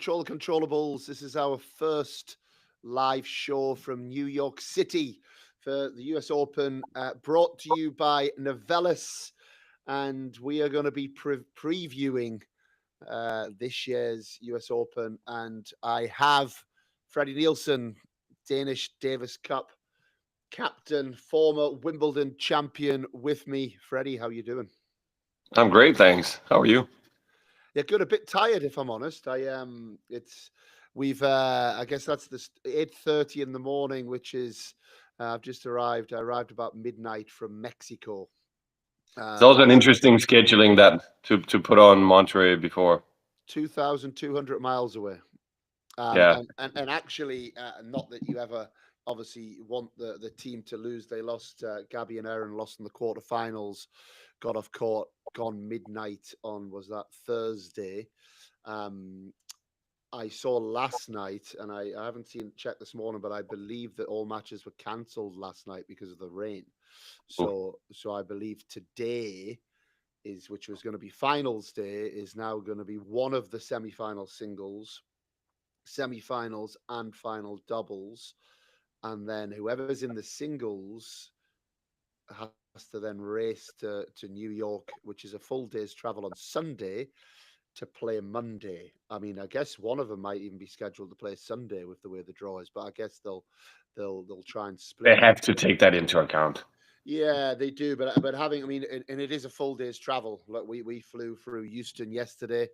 Control the Controllables. This is our first live show from New York City for the US Open, brought to you by Novellus. And we are going to be previewing this year's US Open. And I have Freddie Nielsen, Danish Davis Cup captain, former Wimbledon champion, with me. Freddie, how you doing? I'm great, thanks. How are you? Yeah, good. A bit tired, if I'm honest. I guess that's the 8:30 in the morning, which is I've just arrived. I arrived about midnight from Mexico. It's also an Last interesting scheduling that to put on Monterey before. 2,200 miles away. Yeah. And actually, not that you ever obviously want the team to lose. They lost. Gabby and Aaron lost in the quarterfinals. Got off court, gone midnight on was that Thursday. I saw last night, and I haven't seen check this morning, but I believe that all matches were cancelled last night because of the rain. Oof. So I believe today is, which was going to be finals day, is now going to be one of the semi-final singles, semi-finals, and final doubles, and then whoever's in the singles has to then race to New York, which is a full day's travel on Sunday to play Monday. I mean, I guess one of them might even be scheduled to play Sunday with the way the draw is, but I guess they'll try and split. They have to take that into account. Yeah, they do, but having, I mean, and it is a full day's travel. Like we flew through Houston yesterday.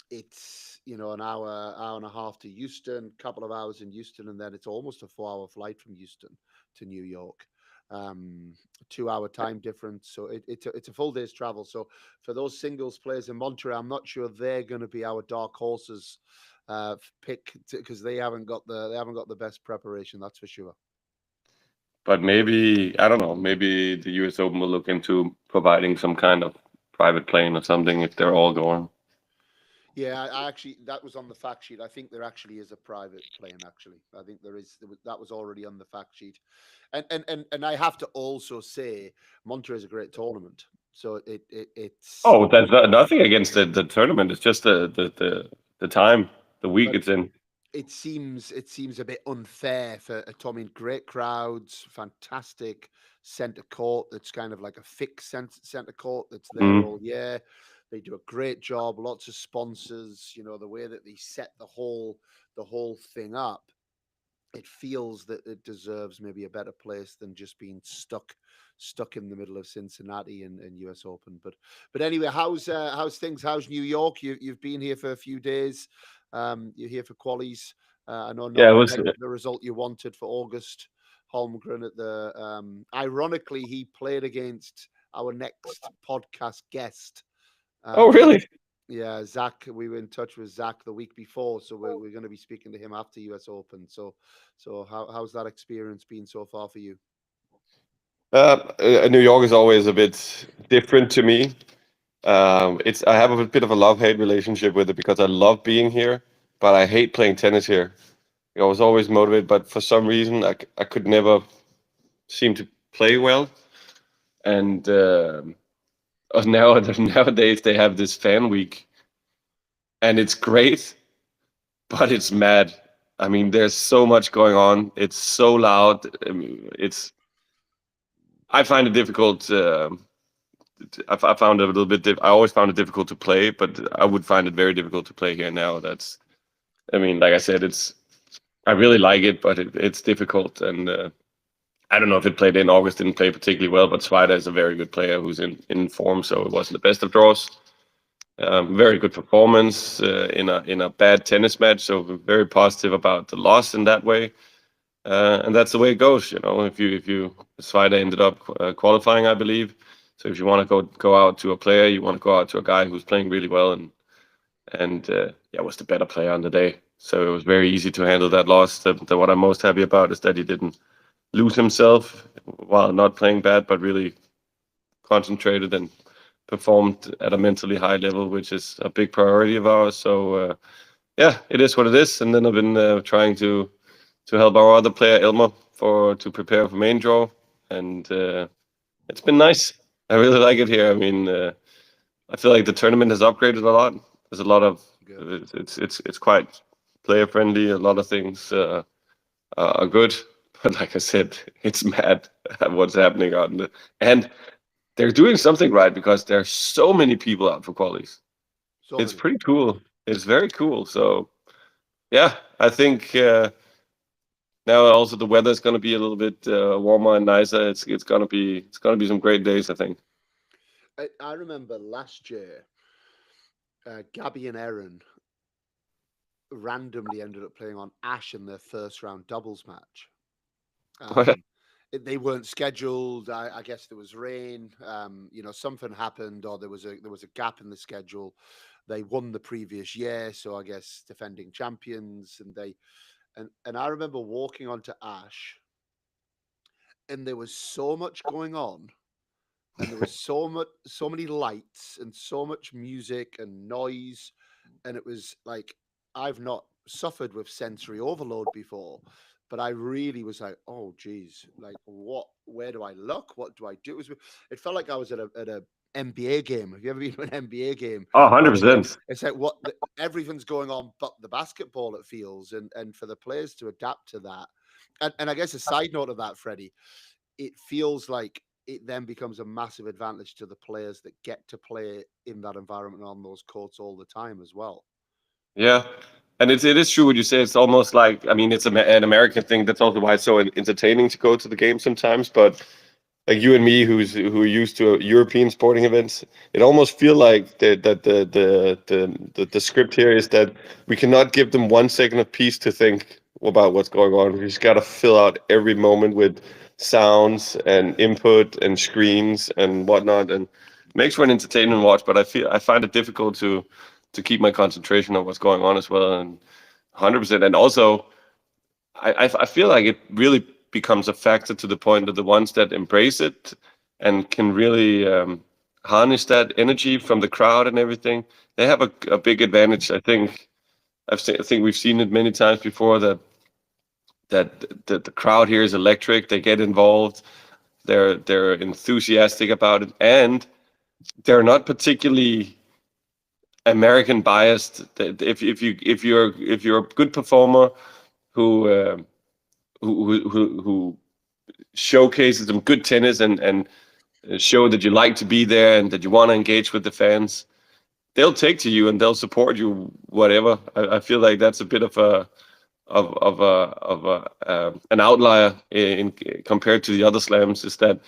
It's an hour and a half to Houston, couple of hours in Houston, and then it's almost a 4-hour flight from Houston to New York. 2-hour time difference, so it's a full day's travel. So for those singles players in Montreal, I'm not sure they're going to be our dark horses pick, because they haven't got the best preparation, that's for sure. But maybe, I don't know, maybe the US Open will look into providing some kind of private plane or something if they're all going. Yeah, I actually, that was on the fact sheet. I think there actually is a private plane. Actually, I think that was already on the fact sheet, and I have to also say, Monterey is a great tournament. So it's Oh, that's nothing against the tournament. It's just the time, the week but it's in. it seems a bit unfair for I mean, great crowds, fantastic centre court. That's kind of like a fixed centre court that's there Mm. all year. They do a great job. Lots of sponsors. The way that they set the whole thing up, it feels that it deserves maybe a better place than just being stuck in the middle of Cincinnati and US Open. But anyway, how's things? How's New York? You've been here for a few days. You're here for qualies. I know not Yeah, it was. the result you wanted for August Holmgren at the. Ironically, he played against our next podcast guest. Oh, Um, really? yeah, Zach. We were in touch with Zach the week before, so we're going to be speaking to him after US Open. So how's that experience been so far for you? New York is always a bit different to me. It's I have a bit of a love-hate relationship with it because I love being here, but I hate playing tennis here. I was always motivated, but for some reason I could never seem to play well. And now nowadays they have this fan week, and it's great, but it's mad. I mean, there's so much going on. It's so loud. I mean, I find it difficult. I found it a little bit. I always found it difficult to play, but I would find it very difficult to play here now. I mean, like I said, I really like it, but it's difficult. And I don't know if it played in August didn't play particularly well, but Svida is a very good player who's in form, so it wasn't the best of draws. Very good performance in a bad tennis match, so very positive about the loss in that way. And that's the way it goes, If you Svida ended up qualifying, I believe. So if you want to go out to a player, you want to go out to a guy who's playing really well and was the better player on the day. So it was very easy to handle that loss. What I'm most happy about is that he didn't lose himself while not playing bad, but really concentrated and performed at a mentally high level, which is a big priority of ours. So it is what it is. And then I've been trying to help our other player Elmer to prepare for main draw, and it's been nice. I really like it here. I mean, I feel like the tournament has upgraded a lot. There's a lot of Good. it's quite player friendly. A lot of things are good, but like I said, it's mad what's happening on the and they're doing something right because there are so many people out for qualies. So It's many. pretty cool. It's very cool. So yeah, I think now also the weather is going to be a little bit warmer and nicer. It's gonna be some great days. I think. I remember last year, Gabby and Erin randomly ended up playing on Ash in their first round doubles match. Um, they weren't scheduled. I guess there was rain. Something happened, or there was a gap in the schedule. They won the previous year, so I guess defending champions, and I remember walking onto Ash, and there was so much going on, and there was so many lights, and so much music and noise, and it was like I've not suffered with sensory overload before, but I really was like, oh geez, like what? Where do I look? What do I do? It felt like I was at a NBA game. Have you ever been to an NBA game Oh, where it's like 100%. everything's going on but the basketball? It feels, and for the players to adapt to that, and I guess a side note of that, Freddie, it feels like it then becomes a massive advantage to the players that get to play in that environment on those courts all the time as well. Yeah, and it is true what you say. It's almost like, I mean, it's an American thing. That's also why it's so entertaining to go to the game sometimes. But like you and me, who are used to European sporting events, it almost feel like the script here is that we cannot give them 1 second of peace to think about what's going on. We just got to fill out every moment with sounds and input and screens and whatnot, and makes for an entertaining watch. But I find it difficult to keep my concentration on what's going on as well, and 100%. And also, I feel like it really becomes a factor to the point that the ones that embrace it and can really harness that energy from the crowd and everything, they have a big advantage. I think we've seen it many times before that the crowd here is electric. They get involved. They're enthusiastic about it, and they're not particularly American biased. If you're a good performer who who showcases some good tennis and show that you like to be there and that you want to engage with the fans, they'll take to you and they'll support you whatever. I feel like that's a bit of an outlier in compared to the other slams, is that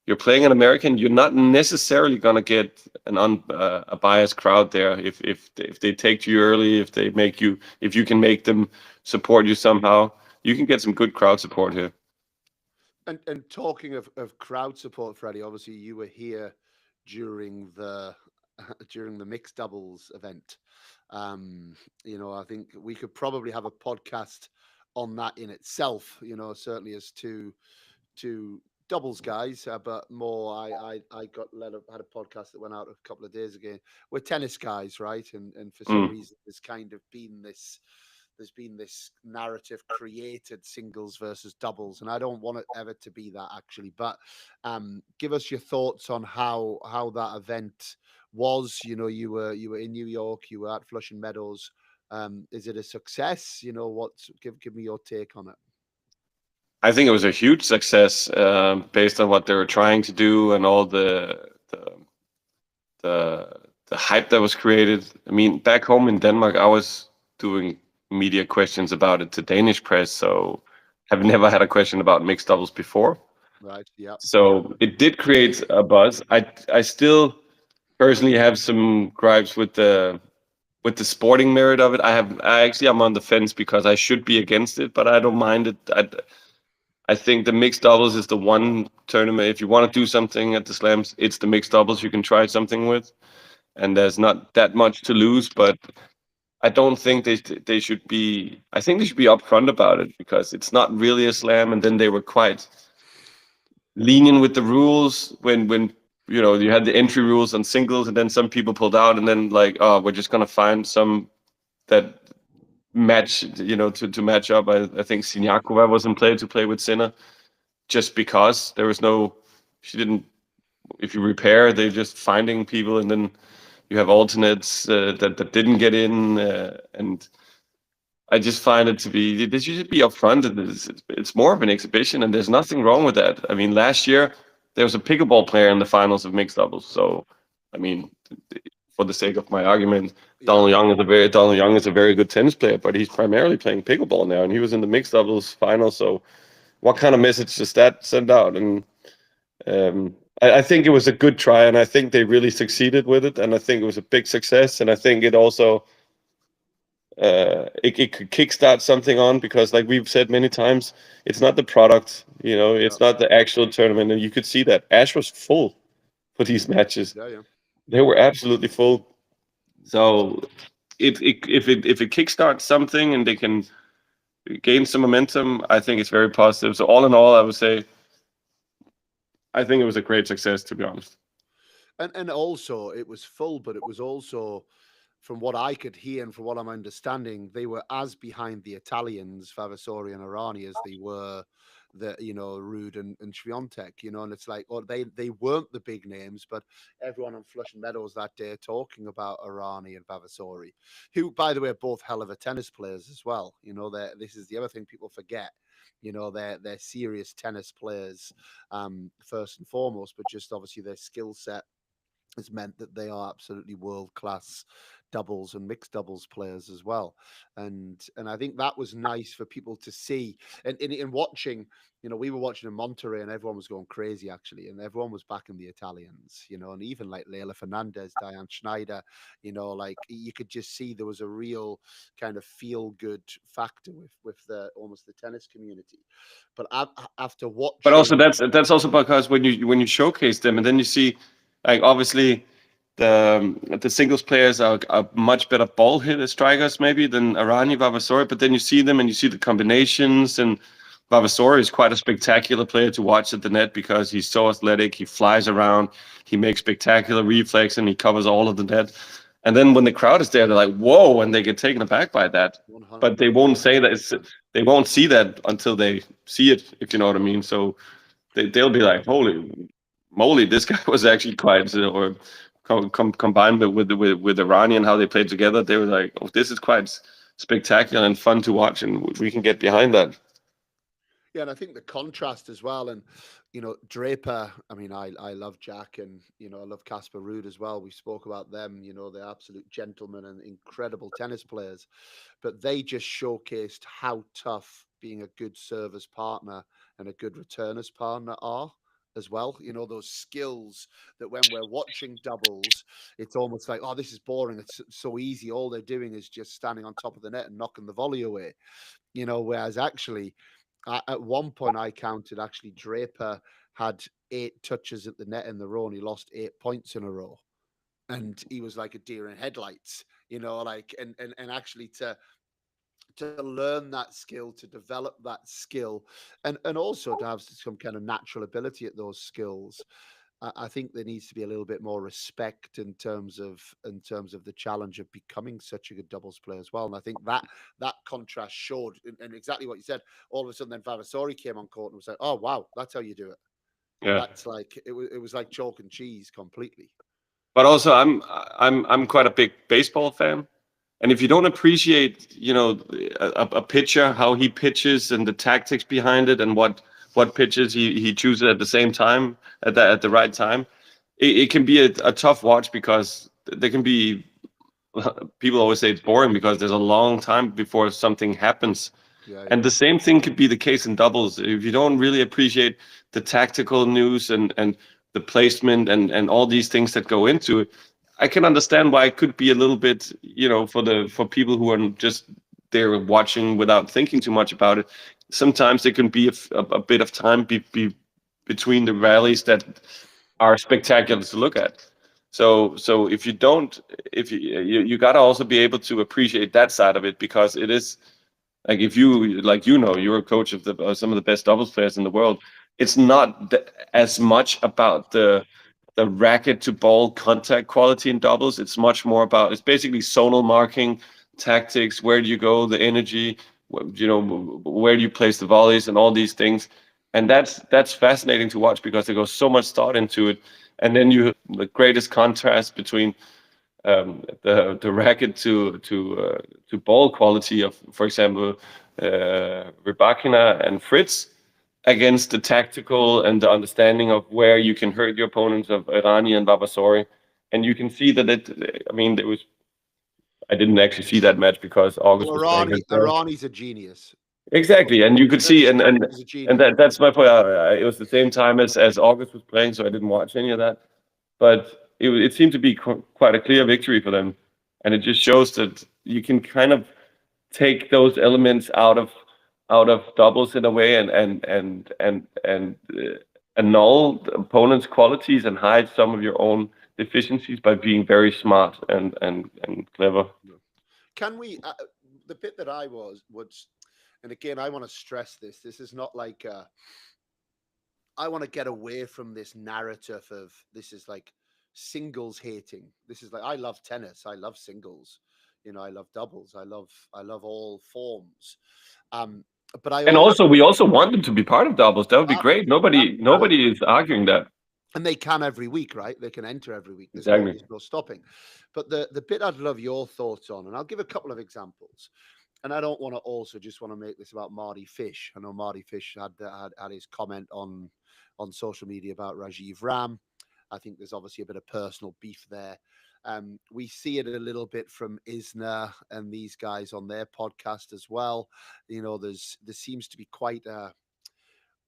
you're playing an American, you're not necessarily gonna get a biased crowd there. If they take to you early, if you can make them support you somehow, you can get some good crowd support here. And talking of crowd support, Freddie, obviously you were here during the during the mixed doubles event. I think we could probably have a podcast on that in itself. Certainly as two doubles guys, but more I had a podcast that went out a couple of days ago. We're tennis guys, right? And for some Mm. reason there's been this narrative created, singles versus doubles, and I don't want it ever to be that actually. But give us your thoughts on how that event was. You were in New York, you were at Flushing Meadows. Is it a success? Give me your take on it. I think it was a huge success, based on what they were trying to do and all the the hype that was created. I mean, back home in Denmark, I was doing media questions about it to Danish press, so I've never had a question about mixed doubles before. Right. Yeah. So it did create a buzz. I still personally have some gripes with the sporting merit of it. I'm on the fence because I should be against it, but I don't mind it. I think the mixed doubles is the one tournament. If you want to do something at the slams, it's the mixed doubles you can try something with, and there's not that much to lose. But I don't think they should be. I think they should be upfront about it because it's not really a slam. And then they were quite lenient with the rules when you had the entry rules on singles, and then some people pulled out, and then like, oh, we're just gonna find some that match, to match up. I think Siniakova wasn't played to play with Sinner just because there was no. She didn't. If you repair, they're just finding people and then You have alternates that didn't get in, and I just find it to be this should be upfront. And it's more of an exhibition, and there's nothing wrong with that. I mean, last year there was a pickleball player in the finals of mixed doubles. So, I mean, for the sake of my argument, Donald Young is a very good tennis player, but he's primarily playing pickleball now, and he was in the mixed doubles final. So, what kind of message does that send out? And I think it was a good try, and I think they really succeeded with it, and I think it was a big success, and I think it also it could kickstart something on, because like we've said many times, it's not the product, it's not the actual tournament, and you could see that Ash was full for these matches. Yeah. They were absolutely full. So if it kickstarts something and they can gain some momentum, I think it's very positive. So all in all, I would say I think it was a great success, to be honest. And also it was full, but it was also, from what I could hear and from what I'm understanding, they were as behind the Italians, Vavasori and Arani, as they were Ruud and Swiatek, and it's like, oh, they weren't the big names, but everyone on Flushing Meadows that day talking about Arani and Vavasori, who, by the way, are both hell of a tennis players as well. This is the other thing people forget. They're serious tennis players, first and foremost, but just obviously their skill set has meant that they are absolutely world class doubles and mixed doubles players as well. And I think that was nice for people to see. And in watching, we were watching in Monterrey and everyone was going crazy actually, and everyone was backing the Italians, and even like Leila Fernandez, Diane Schneider, like you could just see there was a real kind of feel good factor with the almost the tennis community. But after watching, but also that's also because when you showcase them, and then you see, like, obviously the singles players are much better ball hitter strikers maybe than Arani, Vavasori, but then you see them and you see the combinations, and Vavasori is quite a spectacular player to watch at the net because he's so athletic, he flies around, he makes spectacular reflex, and he covers all of the net. And then when the crowd is there, they're like, whoa, and they get taken aback by that. 100%. But they won't say that they won't see that until they see it, if you know what I mean. So they'll be like, holy moly, this guy was actually quite, or combined with Arani and how they played together, they were like, oh, this is quite spectacular and fun to watch, and we can get behind that. Yeah, and I think the contrast as well, and Draper. I mean, I love Jack, and I love Casper Ruud as well. We spoke about them. They're absolute gentlemen and incredible tennis players, but they just showcased how tough being a good service partner and a good returners partner are as well. Those skills that when we're watching doubles, it's almost like, oh, this is boring. It's so easy. All they're doing is just standing on top of the net and knocking the volley away. Whereas actually, at one point I counted, actually Draper had 8 touches at the net in the row and he lost 8 points in a row. And he was like a deer in headlights, and actually to learn that skill, to develop that skill, and also to have some kind of natural ability at those skills. I think there needs to be a little bit more respect in terms of the challenge of becoming such a good doubles player as well. And I think that contrast showed, and exactly what you said. All of a sudden, then Vavasori came on court and was like, "Oh wow, that's how you do it." Yeah, that's like it was like chalk and cheese completely. But also, I'm quite a big baseball fan, and if you don't appreciate, a pitcher, how he pitches and the tactics behind it, and what pitches he chooses at the same time at the right time, it can be a tough watch, because there can be, people always say it's boring because there's a long time before something happens. Yeah. And the same thing could be the case in doubles. If you don't really appreciate the tactical news and the placement and all these things that go into it, I can understand why it could be a little bit, for people who are just there watching without thinking too much about it. Sometimes there can be a bit of time between the rallies that are spectacular to look at. So if you don't, if you gotta also be able to appreciate that side of it, because it is like, if you, like, you're a coach of some of the best doubles players in the world. It's not as much about the racket to ball contact quality in doubles. It's much more about, it's basically zonal marking, tactics, where do you go, the energy, where do you place the volleys, and all these things. And that's fascinating to watch, because there goes so much thought into it. And then the greatest contrast between the racket to ball quality of, for example, Rybakina and Fritz, against the tactical and the understanding of where you can hurt your opponents of Errani and Vavasori. And you can see that I mean, there was. I didn't actually see that match because August was playing against them. Arani's a genius. Exactly, and you could see, and that's my point. It was the same time as August was playing, so I didn't watch any of that. But it seemed to be quite a clear victory for them, and it just shows that you can kind of take those elements out of doubles in a way, and annul the opponent's qualities and hide some of your own deficiencies by being very smart and clever. Can we? The bit that I would. And again, I want to stress this. This is not like I want to get away from this narrative of this is like singles hating. This is like I love tennis. I love singles. You know, I love doubles. I love all forms. But we also want them to be part of doubles. That would be great. Nobody is arguing that. And they can every week, right? They can enter every week. There's no stopping. But the bit I'd love your thoughts on, and I'll give a couple of examples. And I don't want to also just want to make this about Mardy Fish. I know Mardy Fish had his comment on social media about Rajiv Ram. I think there's obviously a bit of personal beef there. We see it a little bit from Isner and these guys on their podcast as well. You know, there seems to be quite a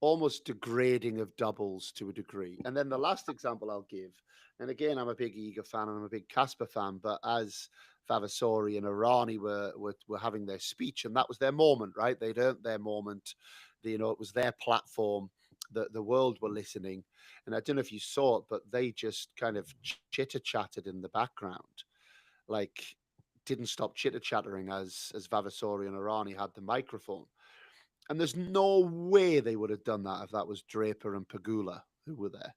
almost degrading of doubles to a degree. And then the last example I'll give, and again, I'm a big Iga fan and I'm a big Casper fan, but as Vavasori and Errani were having their speech, and that was their moment, right? They'd earned their moment. You know, it was their platform. The world were listening. And I don't know if you saw it, but they just kind of chitter-chattered in the background. Like, didn't stop chitter-chattering as Vavasori and Errani had the microphone. And there's no way they would have done that if that was Draper and Pegula who were there.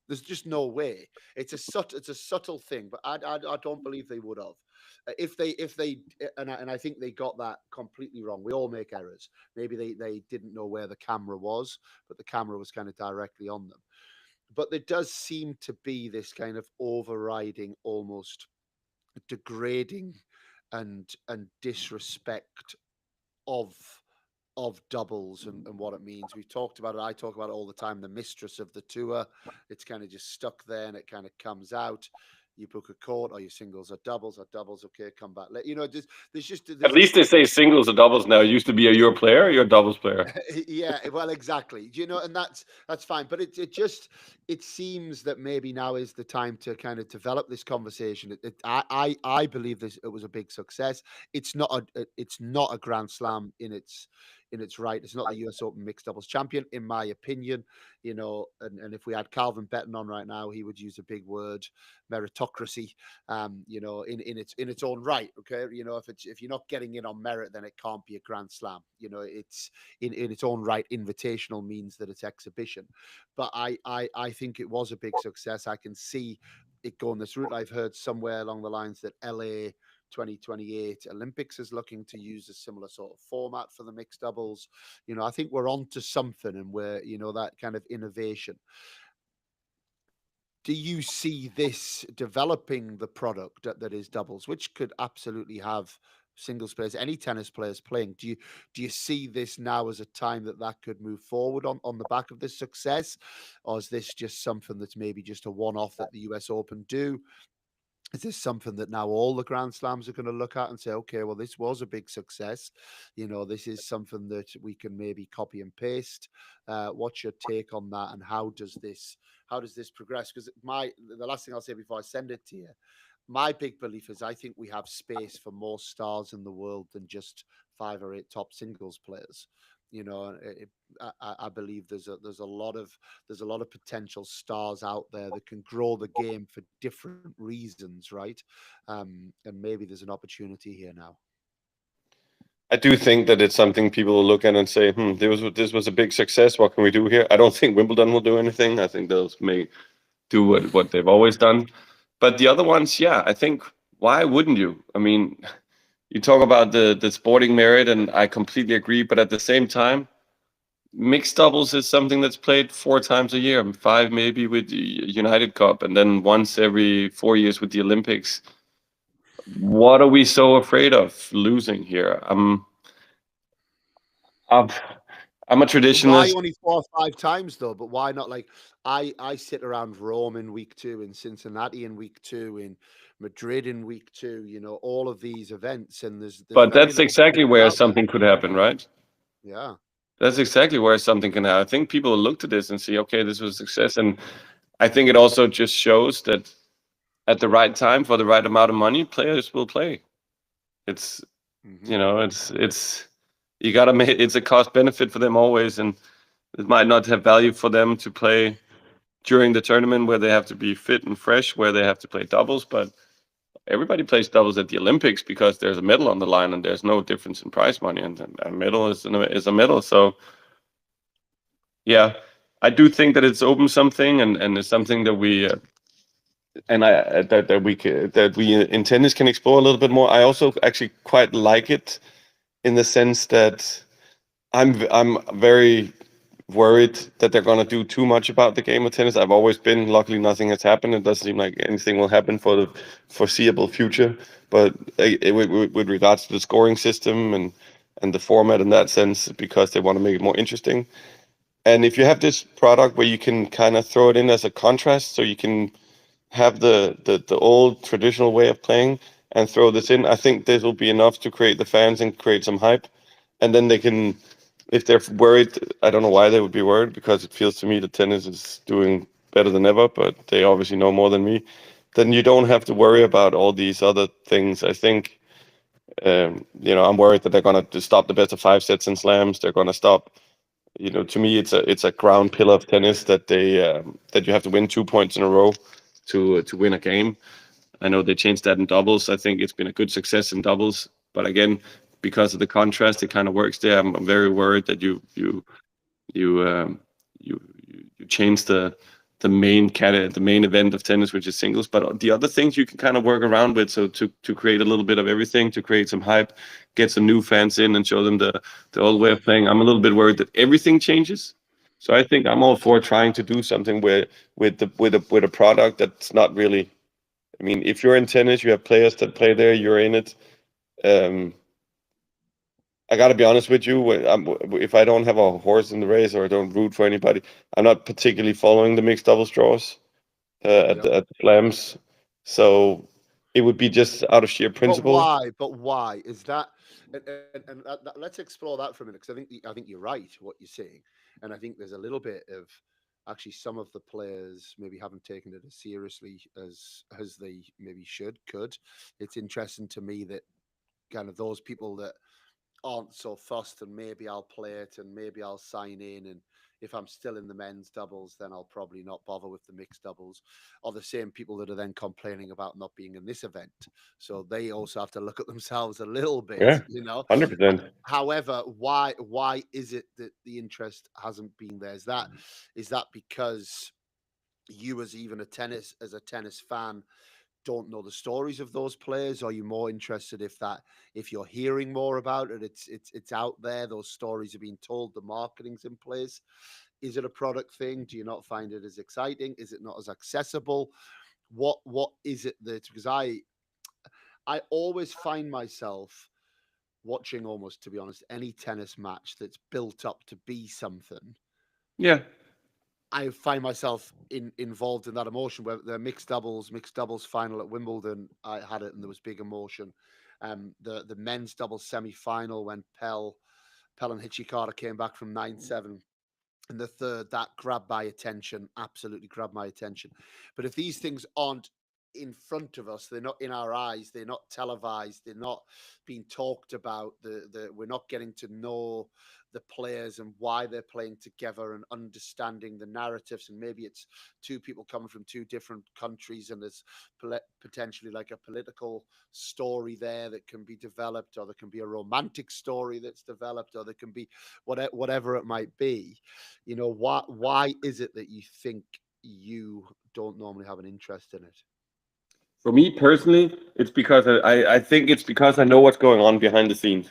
There's just no way. It's a subtle thing, but I don't believe they would have. If they and I think they got that completely wrong. We all make errors. Maybe they didn't know where the camera was, but the camera was kind of directly on them. But there does seem to be this kind of overriding, almost degrading and disrespect of doubles and what it means. We've talked about it. I talk about it all the time. The mistress of the tour. It's kind of just stuck there and it kind of comes out. You book a court, or your singles or doubles, okay, come back. You know, there's at least they say singles or doubles now. It used to be you're a player, you're a doubles player. Yeah, well, exactly. You know, and that's fine. But it seems that maybe now is the time to kind of develop this conversation. I believe it was a big success. It's not a Grand Slam in its right. It's not the US Open mixed doubles champion, in my opinion. You know, and if we had Calvin Betton on right now, he would use a big word, meritocracy. You know, in its own right. Okay, you know, if you're not getting in on merit, then it can't be a Grand Slam. You know, it's in its own right. Invitational means that it's exhibition, but I think it was a big success. I can see it going this route. I've heard somewhere along the lines that LA 2028 Olympics is looking to use a similar sort of format for the mixed doubles. You know, I think we're on to something, and we're, you know, that kind of innovation. Do you see this developing the product that is doubles, which could absolutely have singles players, any tennis players playing? Do you see this now as a time that could move forward on the back of this success, or is this just something that's maybe just a one-off that the US Open do? Is this something that now all the Grand Slams are going to look at and say, okay, well, this was a big success. You know, this is something that we can maybe copy and paste. What's your take on that, and how does this progress? Because the last thing I'll say before I send it to you, my big belief is I think we have space for more stars in the world than just 5 or 8 top singles players. You know, I believe there's a lot of potential stars out there that can grow the game for different reasons, right? And maybe there's an opportunity here now. I do think that it's something people will look at and say, this was a big success. What can we do here? I don't think Wimbledon will do anything. I think they'll may do what they've always done. But the other ones, yeah, I think, why wouldn't you? I mean, you talk about the sporting merit, and I completely agree. But at the same time, mixed doubles is something that's played 4 times a year, 5 maybe with the United Cup, and then once every 4 years with the Olympics. What are we so afraid of losing here? I'm, I'm a But why traditionalist, only 4 or 5 times though? But why not like I sit around Rome in week 2, in Cincinnati in week 2, in Madrid in week 2. You know, all of these events, and there's but very that's little exactly people where out there. something could happen, right? Yeah. That's exactly where something can happen. I think people will look to this and see, okay, this was a success. And I think it also just shows that at the right time for the right amount of money, players will play. It's Hmm. you know, it's you gotta make it's a cost benefit for them always, and it might not have value for them to play during the tournament where they have to be fit and fresh, where they have to play doubles. But everybody plays doubles at the Olympics because there's a medal on the line and there's no difference in prize money, and a medal is a medal. So yeah, I do think that it's opened something, and it's something that we and I that we in tennis can explore a little bit more. I also actually quite like it in the sense that I'm very worried that they're going to do too much about the game of tennis. I've always been. Luckily, nothing has happened. It doesn't seem like anything will happen for the foreseeable future. But with regards to the scoring system and the format in that sense, because they want to make it more interesting. And if you have this product where you can kind of throw it in as a contrast, so you can have the old traditional way of playing and throw this in, I think this will be enough to create the fans and create some hype. And then they can, if they're worried, I don't know why they would be worried, because it feels to me that tennis is doing better than ever, but they obviously know more than me. Then you don't have to worry about all these other things. I think, I'm worried that they're going to stop the best of 5 sets and slams. They're going to stop. To me, it's a ground pillar of tennis that that you have to win 2 points in a row to win a game. I know they changed that in doubles. I think it's been a good success in doubles, but again, because of the contrast, it kind of works there. I'm very worried that you you change the main event of tennis, which is singles. But the other things you can kind of work around with, so to create a little bit of everything, to create some hype, get some new fans in, and show them the old way of playing. I'm a little bit worried that everything changes. So I think I'm all for trying to do something where with a product that's not really. I mean, if you're in tennis, you have players that play there. You're in it. Um, I got to be honest with you. If I don't have a horse in the race or I don't root for anybody, I'm not particularly following the mixed doubles draws Yep. at the slams. So it would be just out of sheer But principle. why? But why is that? And let's explore that for a minute, because I think you're right what you're saying, and I think there's a little bit of actually some of the players maybe haven't taken it as seriously as they maybe could. It's interesting to me that kind of those people that aren't so fussed, and maybe I'll play it and maybe I'll sign in, and if I'm still in the men's doubles, then I'll probably not bother with the mixed doubles, are the same people that are then complaining about not being in this event. So they also have to look at themselves a little bit, Yeah, you know. 100%. However, why is it that the interest hasn't been there? Is that because you, as even a tennis fan, don't know the stories of those players? Are you more interested if you're hearing more about it, it's out there, those stories are being told, the marketing's in place? Is it a product thing? Do you not find it as exciting? Is it not as accessible? What is it that, because I always find myself watching, almost, to be honest, any tennis match that's built up to be something. Yeah, I find myself involved in that emotion. Where the mixed doubles final at Wimbledon, I had it, and there was big emotion. The men's doubles semi final, when Pell and Hichikata came back from 9-7 in the third, that grabbed my attention, absolutely grabbed my attention. But if these things aren't in front of us, they're not in our eyes, they're not televised, they're not being talked about, we're not getting to know the players and why they're playing together and understanding the narratives, and maybe it's two people coming from two different countries, and there's potentially like a political story there that can be developed, or there can be a romantic story that's developed, or there can be whatever it might be. Why is it that you think you don't normally have an interest in it? for me personally, it's because I think it's because I know what's going on behind the scenes.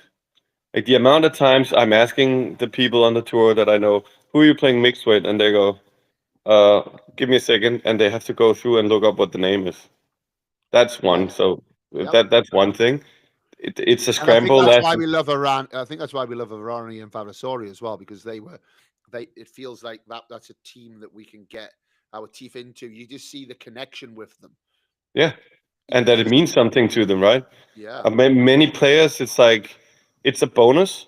Like the amount of times I'm asking the people on the tour that I know, who are you playing mixed with? And they go, give me a second. And they have to go through and look up what the name is. That's one. Right. So Yep. That's one thing. It's a And I think scramble that's why last. we love Iran. I think that's why we love Avrani and Vavasori as well, because they. It feels like that's a team that we can get our teeth into. You just see the connection with them. Yeah, and You that it just means something to them, right? yeah. Many players, it's like it's a bonus.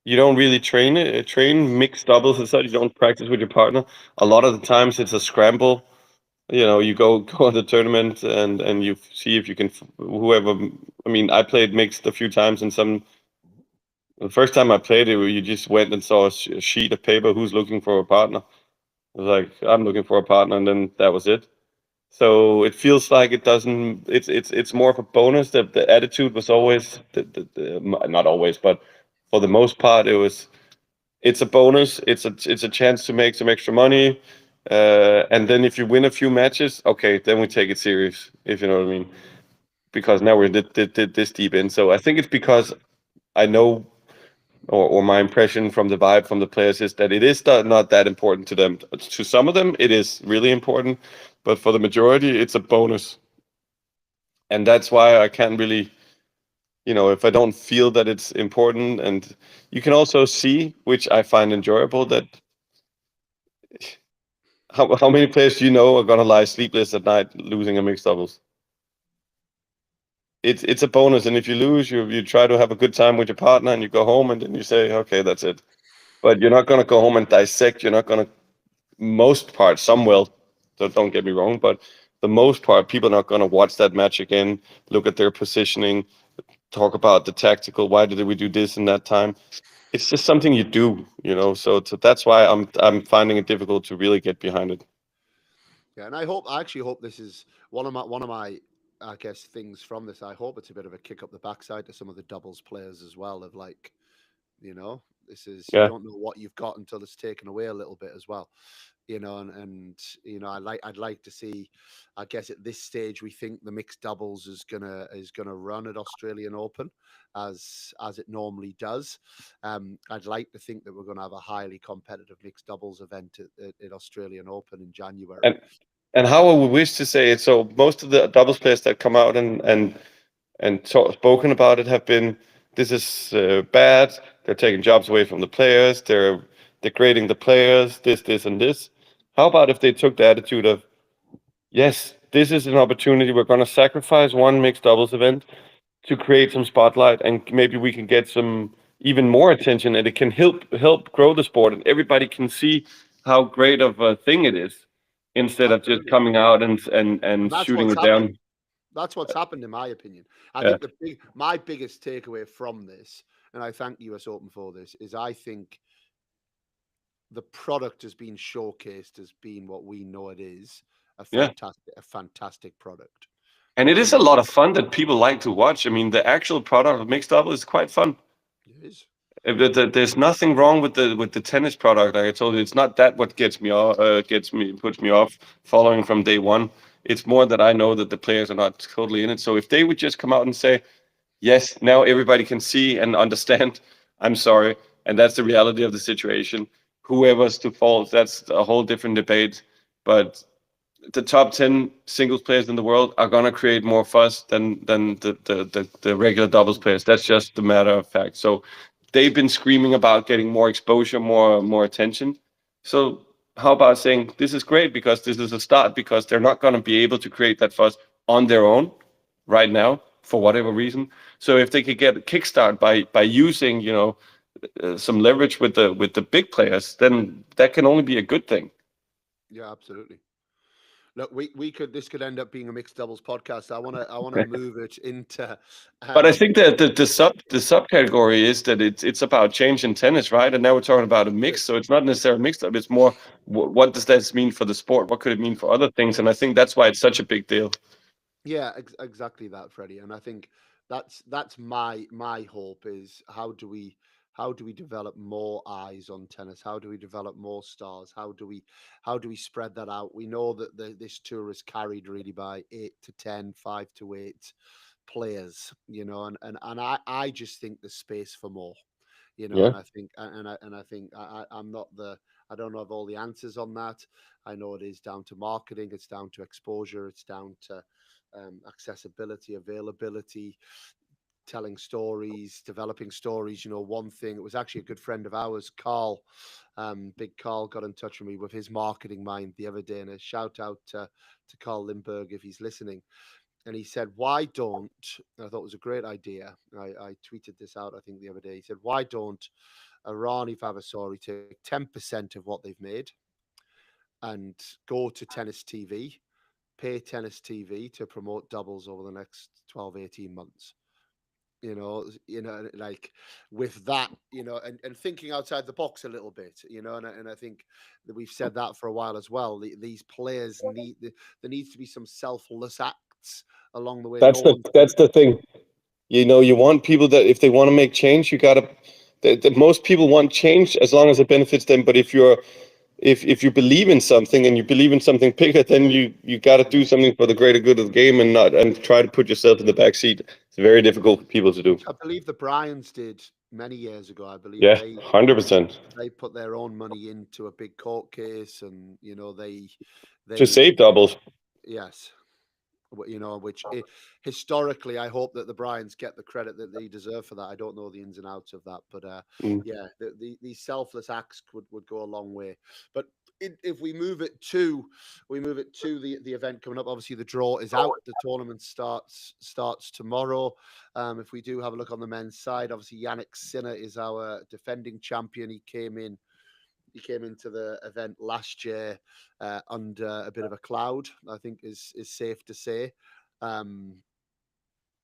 You don't really train mixed doubles and such. You don't practice with your partner. A lot of the times, it's a scramble. You go on the tournament and you see if you can whoever. I mean, I played mixed a few times, and the first time I played it, you just went and saw a sheet of paper. Who's looking for a partner? I was like, I'm looking for a partner, and then that was it. So it feels like it doesn't. It's more of a bonus. That the attitude was always not always, but for the most part, it's a bonus. It's a chance to make some extra money, and then if you win a few matches, okay, then we take it serious. If you know what I mean, because now we're this deep in. So I think it's because I know, or my impression from the vibe from the players is that it is not that important to them. To some of them, it is really important, but for the majority, it's a bonus, and that's why I can't really, if I don't feel that it's important, and you can also see, which I find enjoyable, that how many players do you know are gonna lie sleepless at night losing a mixed doubles? It's a bonus, and if you lose, you try to have a good time with your partner, and you go home, and then you say, okay, that's it. But you're not gonna go home and dissect. You're not gonna most part, some will. So don't get me wrong, but the most part, people are not gonna watch that match again, look at their positioning, talk about the tactical. Why did we do this in that time? It's just something you do. So that's why I'm finding it difficult to really get behind it. Yeah, and I actually hope this is one of my I guess things from this. I hope it's a bit of a kick up the backside to some of the doubles players as well. Of like, this is you Yeah. don't know what you've got until it's taken away a little bit as well. And I'd like to see. I guess at this stage we think the mixed doubles is gonna run at Australian Open as it normally does. I'd like to think that we're going to have a highly competitive mixed doubles event at Australian Open in January. And and how I would wish to say it. So most of the doubles players that come out and spoken about it have been, this is bad. They're taking jobs away from the players. They're degrading the players. This, and this. How about if they took the attitude of, yes, this is an opportunity. We're going to sacrifice one mixed doubles event to create some spotlight, and maybe we can get some even more attention, and it can help grow the sport, and everybody can see how great of a thing it is, instead of just Absolutely, coming out and and that's shooting what's it happened. down. That's what's happened, in my opinion. I Yeah, think my biggest takeaway from this, and I thank US Open for this, is I think the product has been showcased as being what we know it is, yeah. a fantastic product. And it You is a know, lot of fun that people like to watch. I mean, the actual product of mixed double is quite fun. it is. There's nothing wrong with the tennis product. Like I told you, it's not that what puts me off following from day one. It's more that I know that the players are not totally in it. So if they would just come out and say, yes, now everybody can see and understand, I'm sorry, and that's the reality of the situation. Whoever's to fault, that's a whole different debate. But the top 10 singles players in the world are going to create more fuss than the regular doubles players. That's just the matter of fact. So they've been screaming about getting more exposure, more attention. So how about saying this is great, because this is a start, because they're not going to be able to create that fuss on their own right now for whatever reason. So if they could get a kickstart by using some leverage with the big players, then that can only be a good thing. Yeah, absolutely. Look, we could this could end up being a mixed doubles podcast. I want to move it into But I um think that the subcategory is that it's about change in tennis, right? And now we're talking about a mix, so it's not necessarily mixed up. It's more, what does this mean for the sport? What could it mean for other things? And I think that's why it's such a big deal. yeah, exactly that, Freddie. And I think that's my hope is how do we develop more eyes on tennis? How do we develop more stars? How do we spread that out? We know that this tour is carried really by 8 to 10, 5 to 8 players, and I just think there's space for more, Yeah. and I think and I think I'm not the I don't have all the answers on that. I know it is down to marketing, it's down to exposure, it's down to accessibility, availability, telling stories, developing stories. One thing, it was actually a good friend of ours, Carl, Big Carl, got in touch with me with his marketing mind the other day, and a shout out to Carl Lindbergh if he's listening. And he said, why don't, I thought it was a great idea. I tweeted this out, I think, the other day. He said, why don't Arani Vavasori take 10% of what they've made and go to Tennis TV, pay Tennis TV to promote doubles over the next 12, 18 months? Like with that, and thinking outside the box a little bit, and I think that we've said that for a while as well. These players there needs to be some selfless acts along the way. That's the thing. You want people that if they want to make change, you gotta. Most people want change as long as it benefits them. But if you believe in something and you believe in something bigger, then you got to do something for the greater good of the game and try to put yourself in the back seat. It's very difficult for people to do. I believe the Bryans did many years ago. I believe Yeah, 100%. they put their own money into a big court case, and they To save doubles. Yes. Which historically, I hope that the Bryans get the credit that they deserve for that. I don't know the ins and outs of that, but yeah, these selfless acts would go a long way. But if we move it to the event coming up, obviously the draw is out. The tournament starts tomorrow. If we do have a look on the men's side, obviously Jannik Sinner is our defending champion. He came into the event last year under a bit of a cloud, I think is safe to say.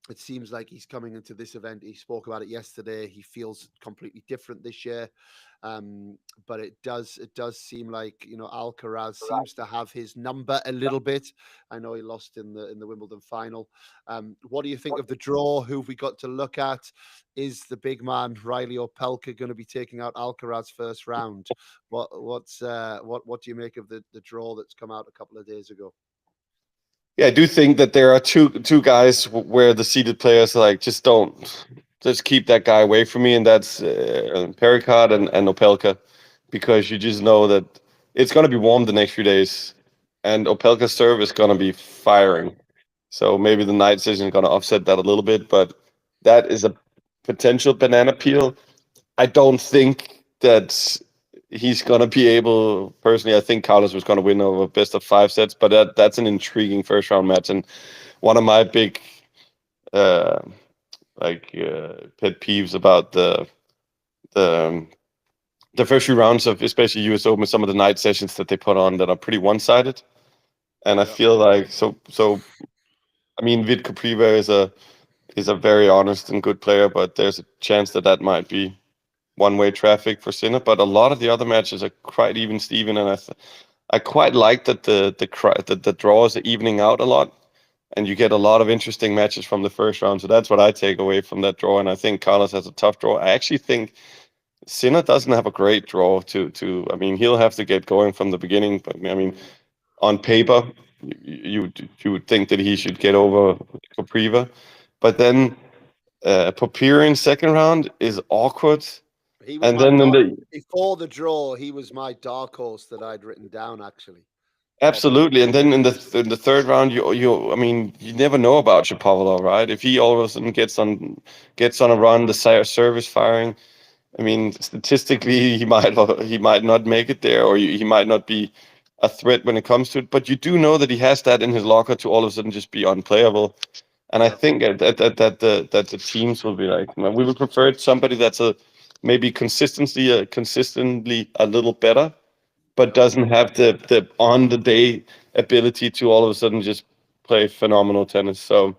It seems like he's coming into this event. He spoke about it yesterday. He feels completely different this year. But it does seem like Alcaraz seems to have his number a little bit. I know he lost in the Wimbledon final. What do you think of the draw? Who have we got to look at? Is the big man Riley Opelka going to be taking out Alcaraz first round? What do you make of the draw that's come out a couple of days ago? Yeah, I do think that there are two guys where the seeded players just keep that guy away from me, and that's Pericard and Opelka, because you just know that it's going to be warm the next few days, and Opelka's serve is going to be firing. So maybe the night session is going to offset that a little bit, but that is a potential banana peel. I don't think that he's going to be able. Personally, I think Carlos was going to win over best of 5 sets, but that's an intriguing first round match, and one of my big pet peeves about the first few rounds of especially US Open, some of the night sessions that they put on that are pretty one sided, and I feel like so. I mean, Vid Kopriva is a very honest and good player, but there's a chance that might be one-way traffic for Sinner. But a lot of the other matches are quite even Steven, and I quite like that the draws are evening out a lot, and you get a lot of interesting matches from the first round. So that's what I take away from that draw, and I think Carlos has a tough draw. I actually think Sinner doesn't have a great draw to I mean, he'll have to get going from the beginning, but I mean, on paper, you would think that he should get over Kopriva, but then Popyrin second round is awkward. And then before the draw, he was my dark horse that I'd written down actually. Absolutely, and then in the third round, I mean, you never know about Shapovalov, right? If he all of a sudden gets on a run, the service firing. I mean, statistically, he might not make it there, or he might not be a threat when it comes to it. But you do know that he has that in his locker to all of a sudden just be unplayable. And I think that the teams will be like, we would prefer somebody that's maybe consistently a little better, but doesn't have the on the day ability to all of a sudden just play phenomenal tennis. So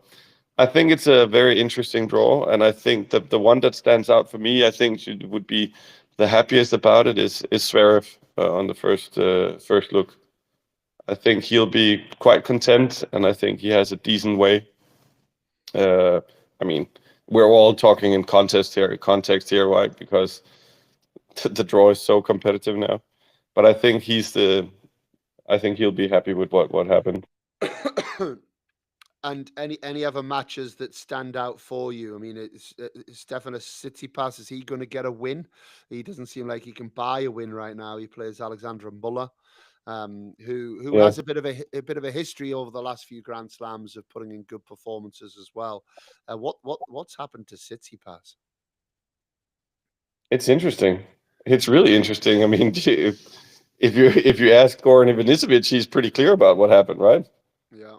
I think it's a very interesting draw, and I think that the one that stands out for me, I think would be the happiest about it is Zverev on the first look. I think he'll be quite content, and I think he has a decent way. I mean, we're all talking in context here, right? Because the draw is so competitive now. But I think he'll be happy with what happened. And any other matches that stand out for you? I mean, Stefanos Tsitsipas, is he going to get a win? He doesn't seem like he can buy a win right now. He plays Alexandra Muller. who Yeah. has a bit of a history over the last few Grand Slams of putting in good performances as well. What's happened to Tsitsipas? It's interesting. It's really interesting. I mean, if you ask Goran Ivanisevic, he's pretty clear about what happened, right? Yeah,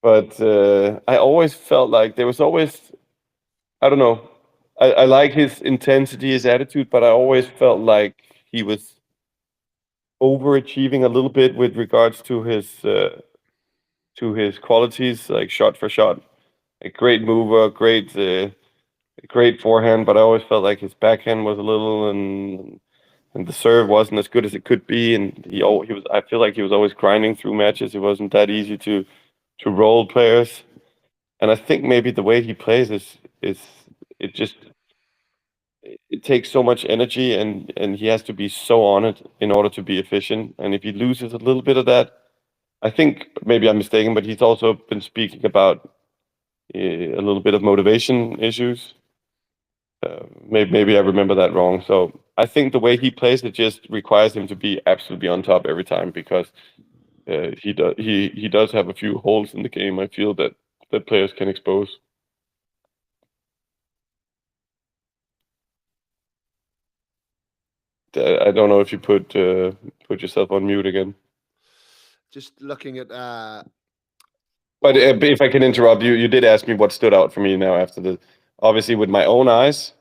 But I always felt like there was always, I don't know. I like his intensity, his attitude, but I always felt like he was overachieving a little bit with regards to his qualities, like shot for shot. A great mover, great forehand, but I always felt like his backhand was a little and the serve wasn't as good as it could be. And he was. I feel like he was always grinding through matches. It wasn't that easy to roll players. And I think maybe the way he plays is it just it takes so much energy and he has to be so on it in order to be efficient. And if he loses a little bit of that, I think maybe I'm mistaken, but he's also been speaking about a little bit of motivation issues. Maybe I remember that wrong. So I think the way he plays it just requires him to be absolutely on top every time because he does have a few holes in the game. I feel that players can expose. I don't know if you put yourself on mute again. just looking at But all if I can interrupt you, you did ask me what stood out for me now after the, obviously with my own eyes,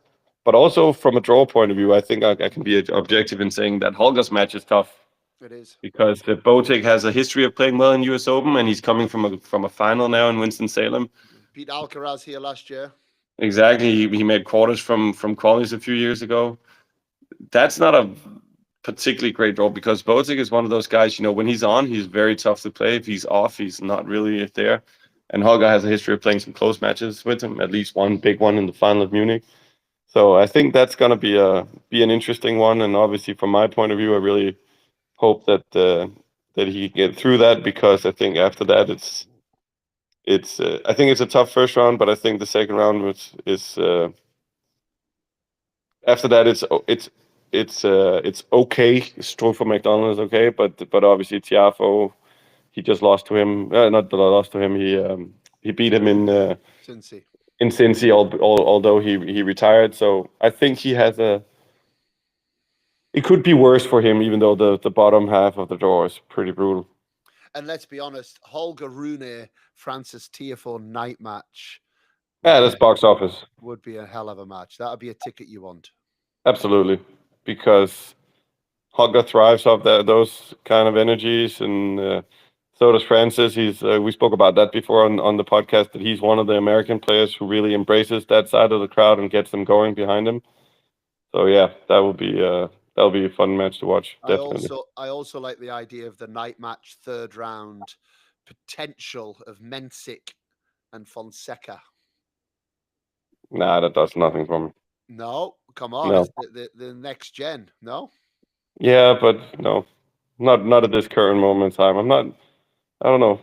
but also from a draw point of view, I think I can be objective in saying that Holger's match is tough it is. because Botic has a history of playing well in U.S. Open, and he's coming from a final now in Winston Salem. Beat Alcaraz here last year. Exactly, he made quarters from qualies a few years ago. That's not a particularly great draw because Botic is one of those guys. You know, when he's on, he's very tough to play. If he's off, he's not really there. And Holger has a history of playing some close matches with him, at least one big one in the final of Munich. So I think that's gonna be an interesting one. And obviously, from my point of view, I really hope that he can get through that because I think after that it's I think it's a tough first round, but I think the second round is after that it's okay. Stroll for McDonald is okay, but obviously Tiafo, he just lost to him. Not lost to him. He beat him Cincy. in Cincy, although he retired. So I think he has a. It could be worse for him, even though the bottom half of the draw is pretty brutal. And let's be honest, Holger Rune, Francis Tiafoe night match Yeah, would be that's box office. a hell of a match. That'd be a ticket you want. Absolutely, because Holger thrives off those kind of energies, and so does Francis. He's we spoke about that before on the podcast that he's one of the American players who really embraces that side of the crowd and gets them going behind him. So yeah, that'll be a fun match to watch. Definitely. I also like the idea of the night match third round potential of Mensik and Fonseca. Nah, that does nothing for me. No, come on, No. it's the next gen. No, Yeah, but no, not at this current moment in time. I'm not. I don't know.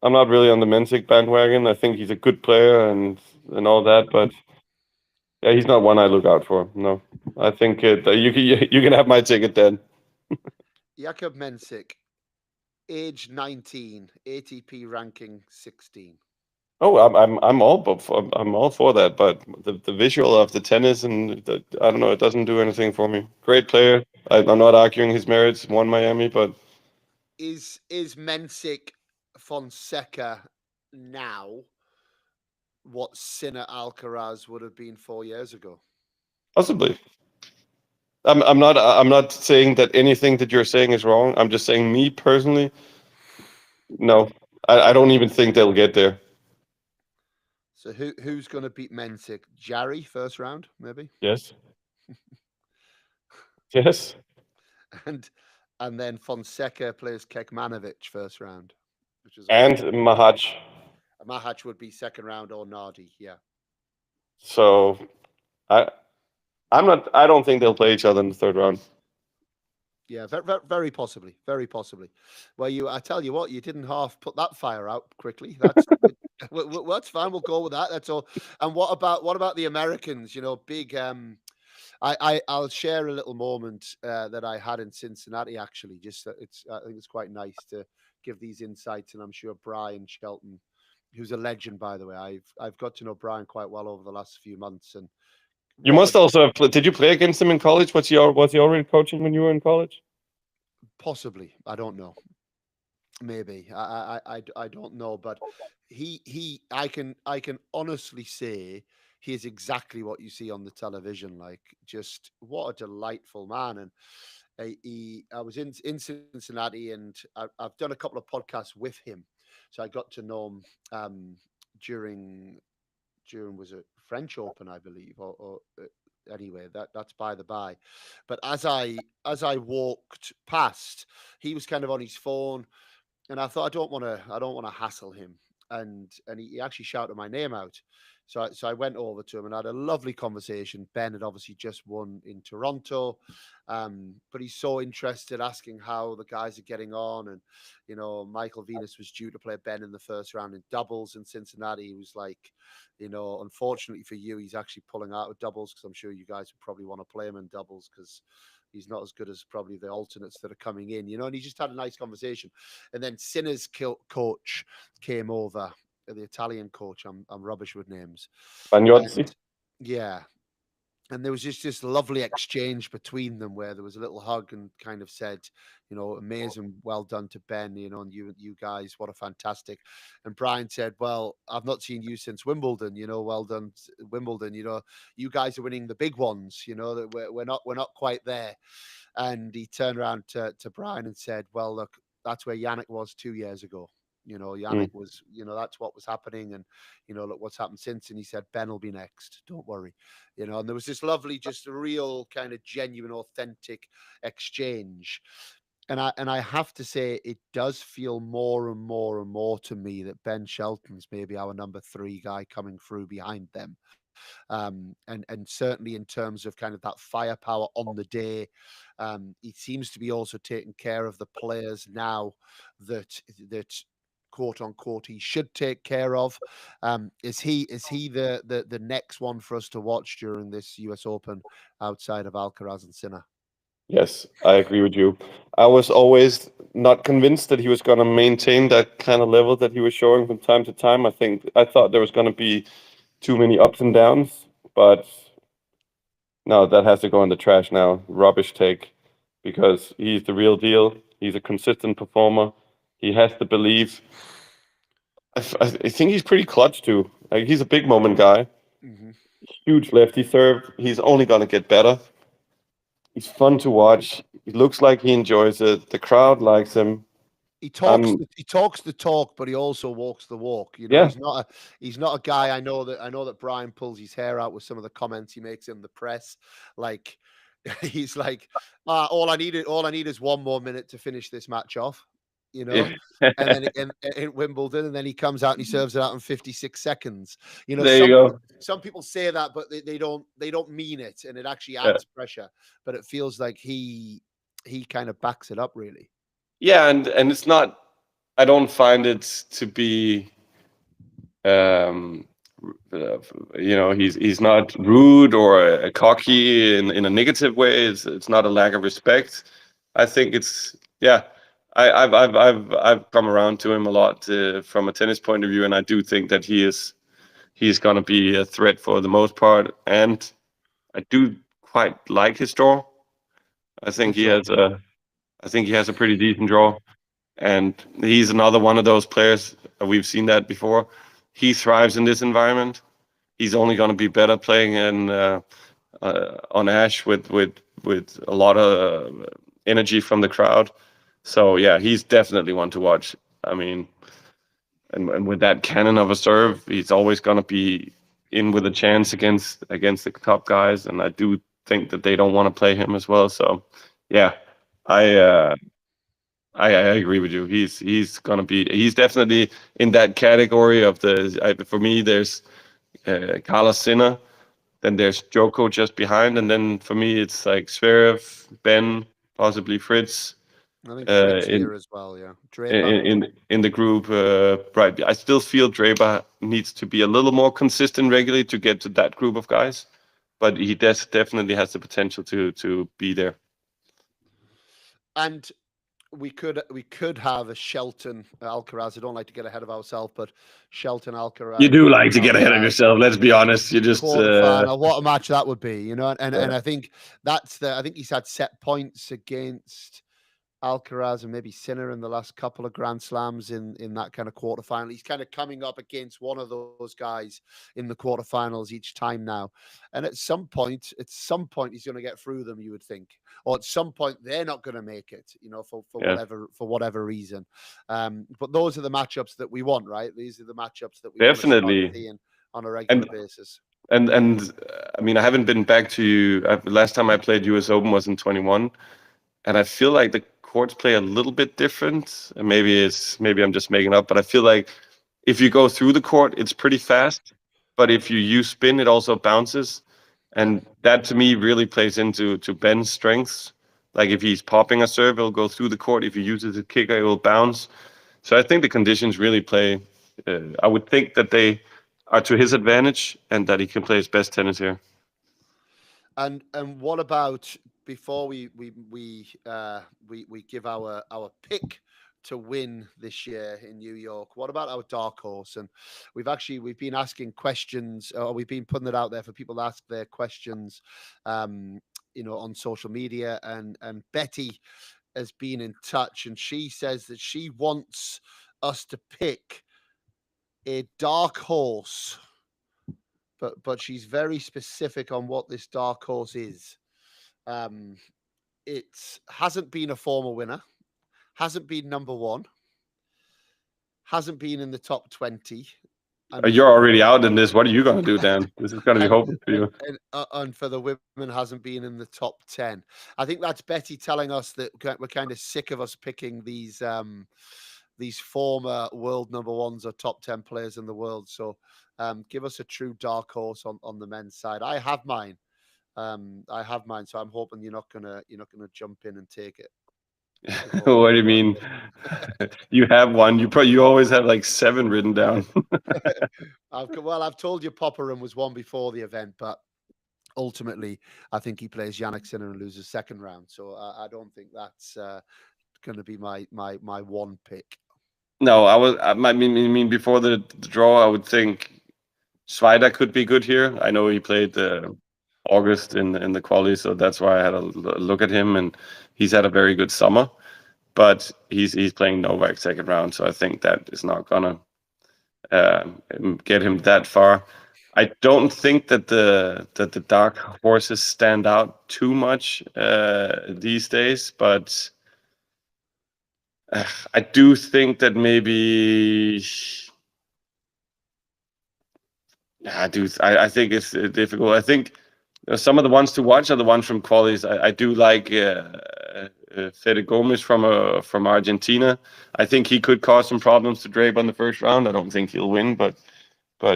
I'm not really on the Menzik bandwagon. I think he's a good player and all that, but yeah, he's not one I look out for. No, I think you can have my ticket then. Jakub Mensik, age 19, ATP ranking 16. Oh, I'm all for that, but the visual of the tennis and I don't know, it doesn't do anything for me. Great player. I'm not arguing his merits. Won Miami, but Is Mensik Fonseca now what Sinner Alcaraz would have been 4 years ago? possibly. I'm not saying that anything that you're saying is wrong. I'm just saying me personally, no. I don't even think they'll get there. So who's going to beat Mensik? Jarry first round, maybe, Yes. Yes. and then Fonseca plays Kekmanovic first round, which is And Mahach. Mahac would be second round or Nardi. Yeah, So I I don't think they'll play each other in the third round. yeah, very possibly, very possibly. Well, I tell you what, you didn't half put that fire out quickly. That's that's fine. We'll go with that. That's all. And what about the Americans? You know, big I'll share a little moment that I had in Cincinnati. Actually, just that I think it's quite nice to give these insights, and I'm sure Brian Shelton, who's a legend, by the way. I've got to know Brian quite well over the last few months, and You what must also have did you play against him in college? Was he already coaching when you were in college? possibly, I don't know. Maybe I don't know, but I can honestly say he is exactly what you see on the television. Like, just what a delightful man. And I was in Cincinnati, and I've done a couple of podcasts with him, so I got to know him during was it French Open, I believe, or anyway, that's by the by. But as I walked past, he was kind of on his phone, and I thought I don't want to hassle him, and he actually shouted my name out. So I went over to him and had a lovely conversation. Ben had obviously just won in Toronto, but he's so interested, asking how the guys are getting on. And Michael Venus was due to play Ben in the first round in doubles in Cincinnati. He was like, unfortunately for you, he's actually pulling out of doubles, because I'm sure you guys would probably want to play him in doubles, because he's not as good as probably the alternates that are coming in, and he just had a nice conversation. And then Sinner's coach came over, the Italian coach. I'm rubbish with names. Bagnozzi? And yeah, and there was just this lovely exchange between them, where there was a little hug, and kind of said, amazing, well done to Ben, and you guys, what a fantastic. And Brian said, well, I've not seen you since Wimbledon, well done, Wimbledon, you guys are winning the big ones, that we're not quite there. And he turned around to Brian and said, well, look, that's where Yannick was 2 years ago. Yannick Mm. was, that's what was happening. And, look what's happened since. And he said, Ben will be next. Don't worry. And there was this lovely, just a real kind of genuine, authentic exchange. And I have to say, it does feel more and more and more to me that Ben Shelton's maybe our number 3 guy coming through behind them. And certainly in terms of kind of that firepower on the day, he seems to be also taking care of the players now that quote unquote he should take care of. Is he the next one for us to watch during this US Open outside of Alcaraz and Sinner? Yes, I agree with you. I was always not convinced that he was going to maintain that kind of level that he was showing from time to time. I thought there was going to be too many ups and downs, but no, that has to go in the trash now. Rubbish take, because he's the real deal. He's a consistent performer. He has to believe. I think he's pretty clutch too. Like, he's a big moment guy. Hmm. Huge lefty serve. He's only going to get better. He's fun to watch. He looks like he enjoys it. The crowd likes him. He talks Um, he talks the talk, but he also walks the walk. yeah, He's not a guy. I know that Brian pulls his hair out with some of the comments he makes in the press. Like, he's like, all I need is one more minute to finish this match off. You know, yeah. and then in Wimbledon, and then he comes out and he serves it out in 56 seconds. There you Some go. some people say that, but they don't mean it, and it actually Yeah, adds pressure. But it feels like he kind of backs it up, really. yeah, and it's not. I don't find it to be. Um, uh, he's not rude or cocky in a negative way. It's not a lack of respect. I think it's yeah. I've come around to him a lot from a tennis point of view, and I do think that he's gonna be a threat for the most part. And I do quite like his draw. I think Good he draw. has a I think he has a pretty decent draw, and he's another one of those players. We've seen that before. He thrives in this environment. He's only going to be better playing in on Ash with a lot of energy from the crowd. So yeah, he's definitely one to watch. I mean, and with that cannon of a serve, he's always going to be in with a chance against the top guys. And I do think that they don't want to play him as well. So yeah, I uh, I agree with you. He's definitely in that category of for me. There's Carlos Sinner, then there's Joko just behind, and then for me it's like Zverev, Ben, possibly Fritz I think uh, Fritz in here as well. Yeah, Draper. in the group. Right, I still feel Draper needs to be a little more consistent regularly to get to that group of guys. but he definitely has the potential to be there. And we could have a Shelton Alcaraz. I don't like to get ahead of ourselves, but Shelton You Alcaraz, do like to get ahead of yourself. Let's be honest. You just quarterfinal. What a match that would be, and yeah. I think I think he's had set points against Alcaraz and maybe Sinner in the last couple of Grand Slams in that kind of quarterfinal. He's kind of coming up against one of those guys in the quarterfinals each time now. And at some point, he's going to get through them, you would think. Or at some point they're not going to make it, for Yeah. whatever reason. But those are the matchups that we want, right? These are the matchups that we Definitely want to see on a regular basis. And I mean, I haven't been back to you. Last time I played US Open was in 21, and I feel like the courts play a little bit different. And maybe I'm just making up, but I feel like if you go through the court, it's pretty fast. But if you use spin, it also bounces, and that to me really plays into Ben's strengths. Like if he's popping a serve, it'll go through the court. If he uses a kicker, it will bounce. So I think the conditions really play. I would think that they are to his advantage and that he can play his best tennis here. And what about before we give our pick to win this year in New York? What about our dark horse? And we've been asking questions, or we've been putting it out there for people to ask their questions, on social media. And Betty has been in touch, and she says that she wants us to pick a dark horse, but she's very specific on what this dark horse is. It hasn't been a former winner, hasn't been number one, hasn't been in the top 20. You're already out in this. What are you going to do, Dan? This is going to be hopeless for you. And for the women, hasn't been in the top 10. I think that's Betty telling us that we're kind of sick of us picking these former world number ones or top 10 players in the world. So give us a true dark horse on the men's side. I have mine. So I'm hoping you're not gonna jump in and take it. What do you mean? You have one. You always have like 7 written down. I've told you Popperin was one before the event, but ultimately I think he plays Jannik Sinner and loses second round. So I don't think that's going to be my one pick. No, I mean before the draw, I would think Schweider could be good here. I know he played August in the quali, so that's why I had a look at him, and he's had a very good summer. But he's playing Novak second round, so I think that is not gonna get him that far. I don't think that the dark horses stand out too much these days, but I do think that maybe. I think it's difficult. I think some of the ones to watch are the ones from qualies. I do like Fede Gomes from Argentina. I think he could cause some problems to Drape on the first round. I don't think he'll win, but I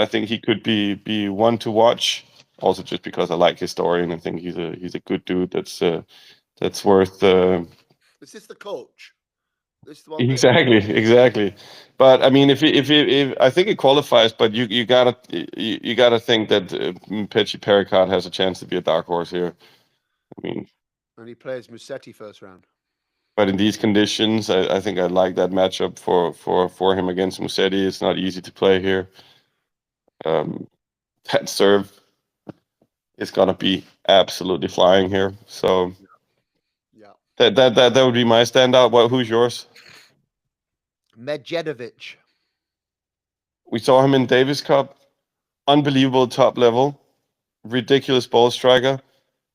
think he could be one to watch. Also, just because I like his story and I think he's a good dude. That's worth. Is this the coach? Exactly. But I mean, if I think it qualifies, but you gotta think that Pechi Pericard has a chance to be a dark horse here. I mean, and he plays Musetti first round. But in these conditions, I think I like that matchup for him against Musetti. It's not easy to play here. That serve is gonna be absolutely flying here. So yeah, that would be my standout. Who's yours? Medjedovic. We saw him in Davis Cup. Unbelievable top level. Ridiculous ball striker.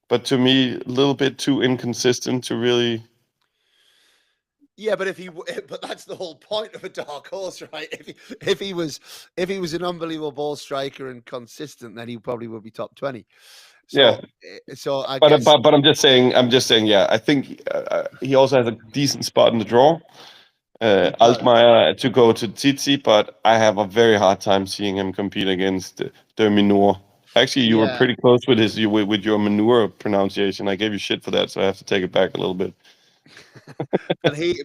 But to me, a little bit too inconsistent to really. Yeah, but but that's the whole point of a dark horse, right? If he was an unbelievable ball striker and consistent, then he probably would be top 20. So, yeah. So I but, guess. But I'm just saying. Yeah. I think he also has a decent spot in the draw. Altmaier to go to Tsitsi, but I have a very hard time seeing him compete against De Minaur. Actually, you were pretty close with with your Manure pronunciation. I gave you shit for that, so I have to take it back a little bit.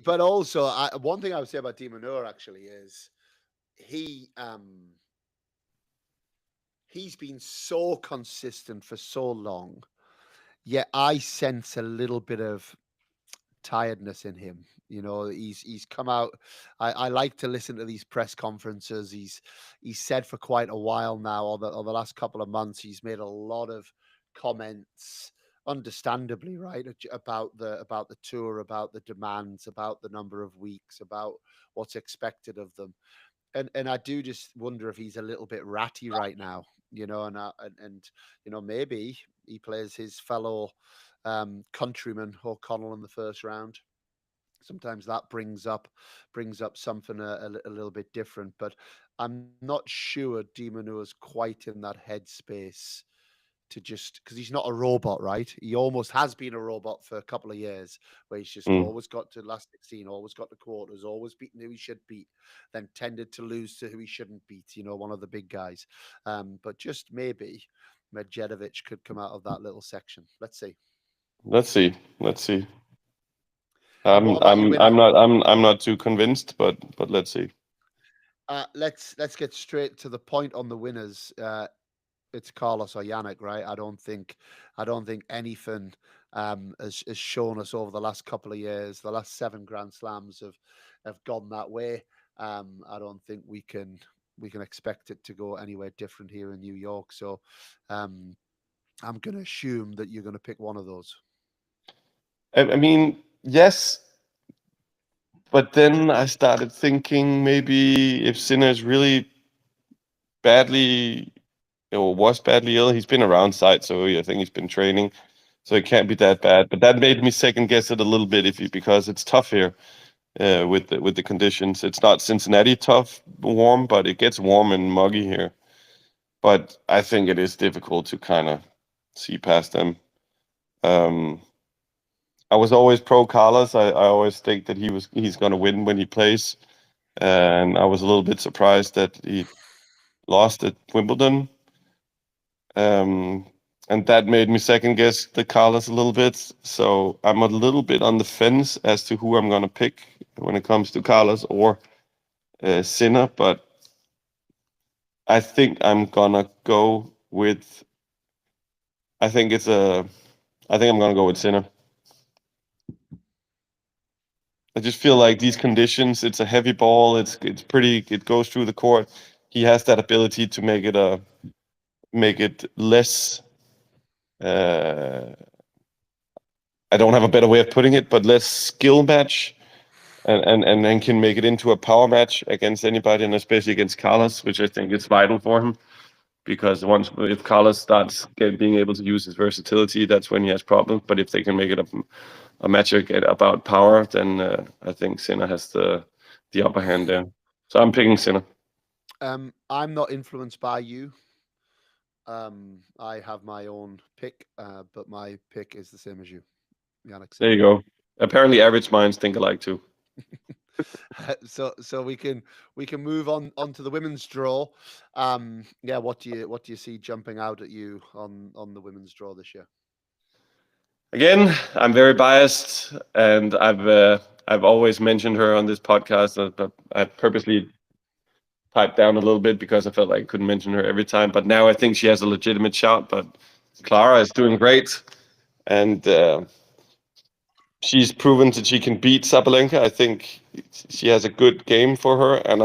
But also, one thing I would say about De Minaur actually is he he's been so consistent for so long. Yet I sense a little bit of tiredness in him. You know, he's come out. I like to listen to these press conferences. He's said for quite a while now, or the last couple of months, he's made a lot of comments, understandably, right, about the tour, about the demands, about the number of weeks, about what's expected of them. And I do just wonder if he's a little bit ratty right now, you know, and you know, maybe he plays his fellow countryman O'Connell in the first round. Sometimes that brings up something a little bit different, but I'm not sure Demonu is quite in that headspace to just because he's not a robot, right? He almost has been a robot for a couple of years, where he's just Mm. always got to last 16, always got to quarters, always beaten who he should beat, then tended to lose to who he shouldn't beat, you know, one of the big guys. But just maybe Medjedovic could come out of that little section. Let's see. Let's see. Let's see. And what about your winner? I'm not too convinced, but let's see. Let's get straight to the point on the winners. It's Carlos or Yannick, right? I don't think anything has shown us over the last couple of years. The last 7 Grand Slams have gone that way. I don't think we can expect it to go anywhere different here in New York. So um, I'm going to assume that you're going to pick one of those. I mean, yes, but then I started thinking maybe if Sinner is really badly or was badly ill, he's been around site, so I think he's been training, so it can't be that bad. But that made me second guess it a little bit if because it's tough here with the conditions. It's not Cincinnati tough warm, but it gets warm and muggy here. But I think it is difficult to kind of see past them. Um, I was always pro Carlos. I always think that he's going to win when he plays, and I was a little bit surprised that he lost at Wimbledon. Um, and that made me second guess the Carlos a little bit. So I'm a little bit on the fence as to who I'm going to pick when it comes to Carlos or Sinner, but I think I'm gonna go with. I think it's a. I think I'm gonna go with Sinner. I just feel like these conditions. It's a heavy ball. It's pretty. It goes through the court. He has that ability to make it less. Uh, I don't have a better way of putting it, but less skill match, and then can make it into a power match against anybody, and especially against Carlos, which I think is vital for him. Because once if Carlos starts being able to use his versatility, that's when he has problems. But if they can make it a match about power, then I think Sinner has the upper hand there. So I'm picking Sinner. I'm not influenced by you. I have my own pick, but my pick is the same as you, Yannick There Sinner. you go. Apparently, average minds think alike too. So we can move on onto the women's draw. Yeah, what do you see jumping out at you on the women's draw this year? Again, I'm very biased, and I've always mentioned her on this podcast. But I purposely piped down a little bit because I felt like I couldn't mention her every time. But now I think she has a legitimate shot. But Clara is doing great, and she's proven that she can beat Sabalenka. I think she has a good game for her, and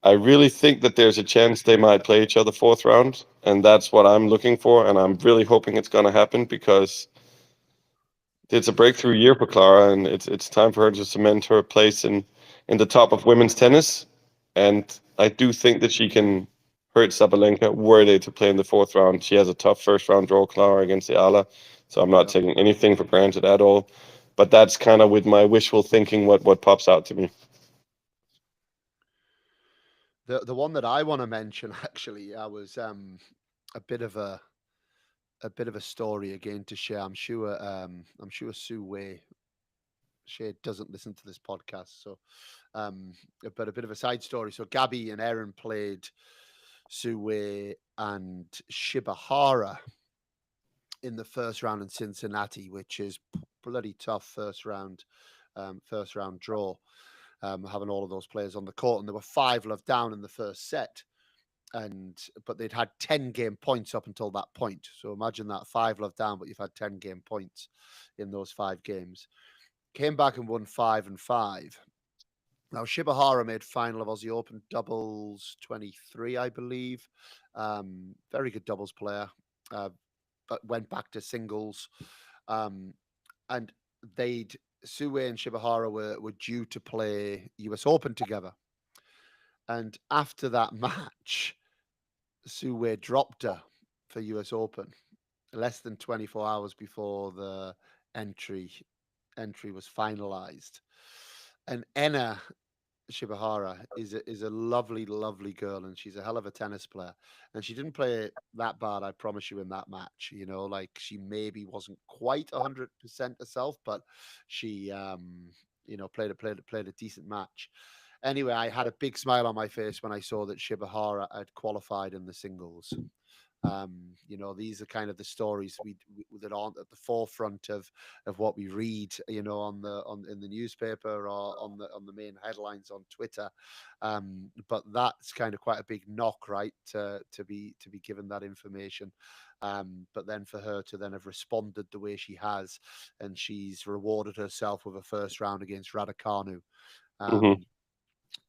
I really think that there's a chance they might play each other fourth round, and that's what I'm looking for, and I'm really hoping it's going to happen because it's a breakthrough year for Clara, and it's time for her to cement her place in the top of women's tennis, and I do think that she can hurt Sabalenka were they to play in the fourth round. She has a tough first round draw, Clara, against Ayala, so I'm not Yeah. taking anything for granted at all. But that's kind of with my wishful thinking what pops out to me. The one that I want to mention actually, I was a bit of a story again to share. I'm sure Sue Wei she doesn't listen to this podcast, so but a bit of a side story. So Gabby and Erin played Sue Wei and Shibahara in the first round in Cincinnati, which is bloody tough first round draw. Having all of those players on the court, and there were 5 love down in the first set. but they'd had 10 game points up until that point. So imagine that 5-love down, but you've had 10 game points in those 5 games. Came back and won 5-5. Now Shibahara made final of Aussie Open doubles 23, I believe. Very good doubles player, but went back to singles. And Sue and Shibahara were due to play US Open together. And after that match, Sue Wei dropped her for US Open less than 24 hours before the entry was finalized. And Enna Shibahara is a lovely, lovely girl, and she's a hell of a tennis player. And she didn't play that bad, I promise you, in that match. You know, like she maybe wasn't quite 100% herself, but she, played a decent match. Anyway, I had a big smile on my face when I saw that Shibahara had qualified in the singles. These are kind of the stories that aren't at the forefront of what we read, in the newspaper or on the main headlines on Twitter. But that's kind of quite a big knock, right? To be given that information. But then for her to then have responded the way she has, and she's rewarded herself with a first round against Raducanu.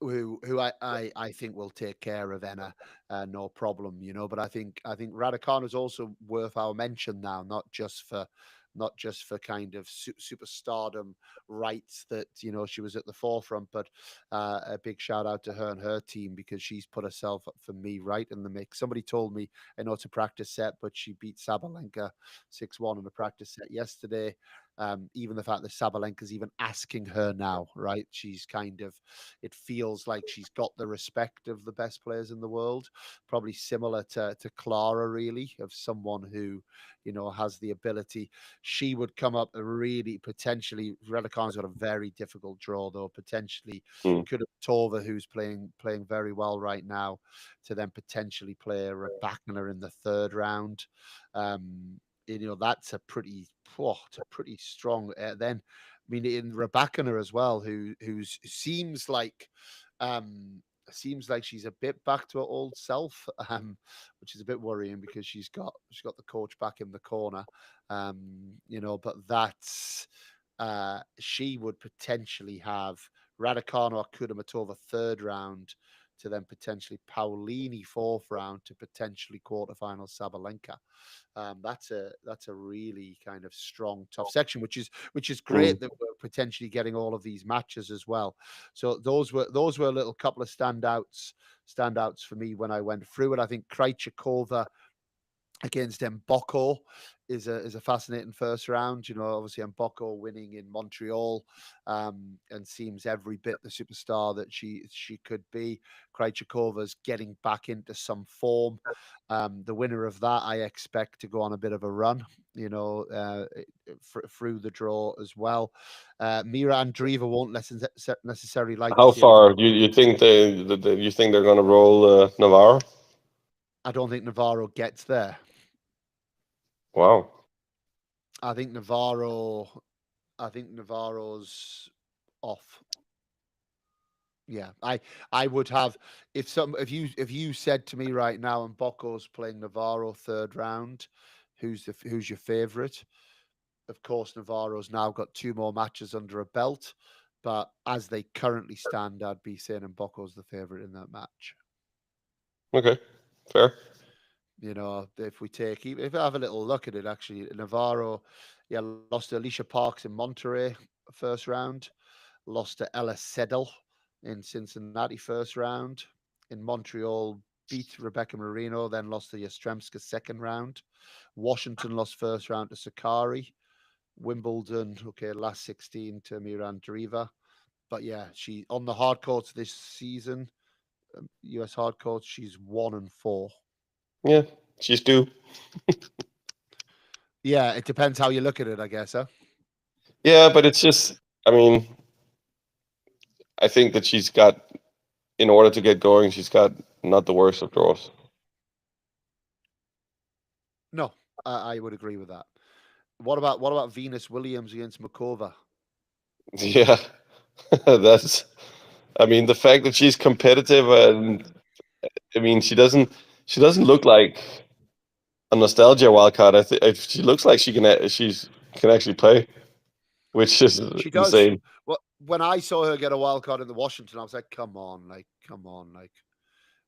Who I think will take care of Enna, no problem, But I think Raducanu is also worth our mention now, not just for kind of superstardom rights that she was at the forefront, but a big shout out to her and her team, because she's put herself up for me right in the mix. Somebody told me, I know it's a practice set, but she beat Sabalenka 6-1 in a practice set yesterday. Even the fact that Sabalenka's even asking her now, right? She's kind of, it feels like she's got the respect of the best players in the world, probably similar to Clara, really, of someone who, has the ability. She would come up really potentially. Raducanu's got a very difficult draw, though. Potentially could have Tova, who's playing very well right now, to then potentially play a Rybakina in the third round. That's a pretty strong. Then, I mean, in Rybakina as well, who seems like she's a bit back to her old self, which is a bit worrying, because she's got the coach back in the corner. But that's she would potentially have Raducanu or Kudermetova third round, to then potentially Paolini fourth round, to potentially quarterfinal Sabalenka. That's a really kind of strong, tough section, which is great that we're potentially getting all of these matches as well. So those were a little couple of standouts for me when I went through it. I think Krejcikova against Mboko is a fascinating first round. Obviously Mboko winning in Montreal, and seems every bit the superstar that she could be. Krejcikova's getting back into some form. The winner of that, I expect to go on a bit of a run, through the draw as well. Mira Andreeva won't necessarily like. How far you think you think they're going to roll Navarro? I don't think Navarro gets there. Wow. I think Navarro's off. Yeah, I would have, if you said to me right now, Mboko's playing Navarro third round, who's your favorite? Of course, Navarro's now got 2 more matches under a belt, but as they currently stand, I'd be saying Mboko's the favorite in that match. Okay, fair. If I have a little look at it, actually, Navarro, lost to Alicia Parks in Monterrey first round, lost to Ella Sedel in Cincinnati first round. In Montreal, beat Rebecca Marino, then lost to Yastremska second round. Washington lost first round to Sakari. Wimbledon, last 16 to Mira Andreeva. But yeah, she on the hard courts this season, US hard courts, she's 1-4. Yeah, she's due. Yeah, it depends how you look at it, I guess, huh? Yeah, but it's just, I mean, I think that she's got, in order to get going, she's got not the worst of draws. No, I would agree with that. What about Venus Williams against Makova? Yeah, I mean, the fact that she's competitive and I mean, she doesn't look like a nostalgia wildcard. I think she looks like she's can actually play, which is She does. insane. Well, when I saw her get a wild card in the Washington, I was like, come on, like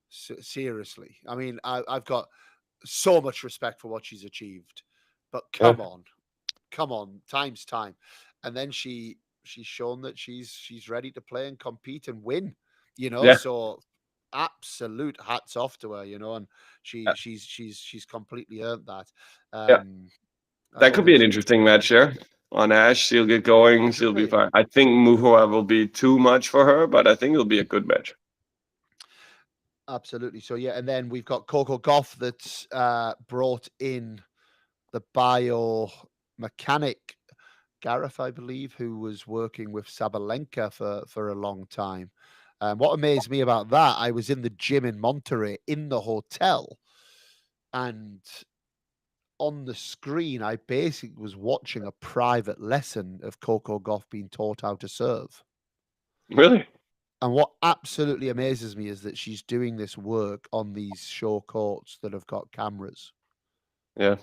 seriously. I mean, I've got so much respect for what she's achieved, but Yeah, come on, time's time. And then she's shown that she's ready to play and compete and win, you know. yeah. So absolute hats off to her, you know, and she's completely earned that. Yeah, Um, I that don't could be think an she interesting match here. On Ash, she'll get going. She'll be fine. I think Muhua will be too much for her, but I think it'll be a good match. absolutely. So yeah, and then we've got Coco Gauff that's brought in the biomechanic Gareth, I believe, who was working with Sabalenka for a long time. What amazed me about that, I was in the gym in Monterey in the hotel, and on the screen, I basically was watching a private lesson of Coco Gauff being taught how to serve. Really? And what absolutely amazes me is that she's doing this work on these show courts that have got cameras. Yeah.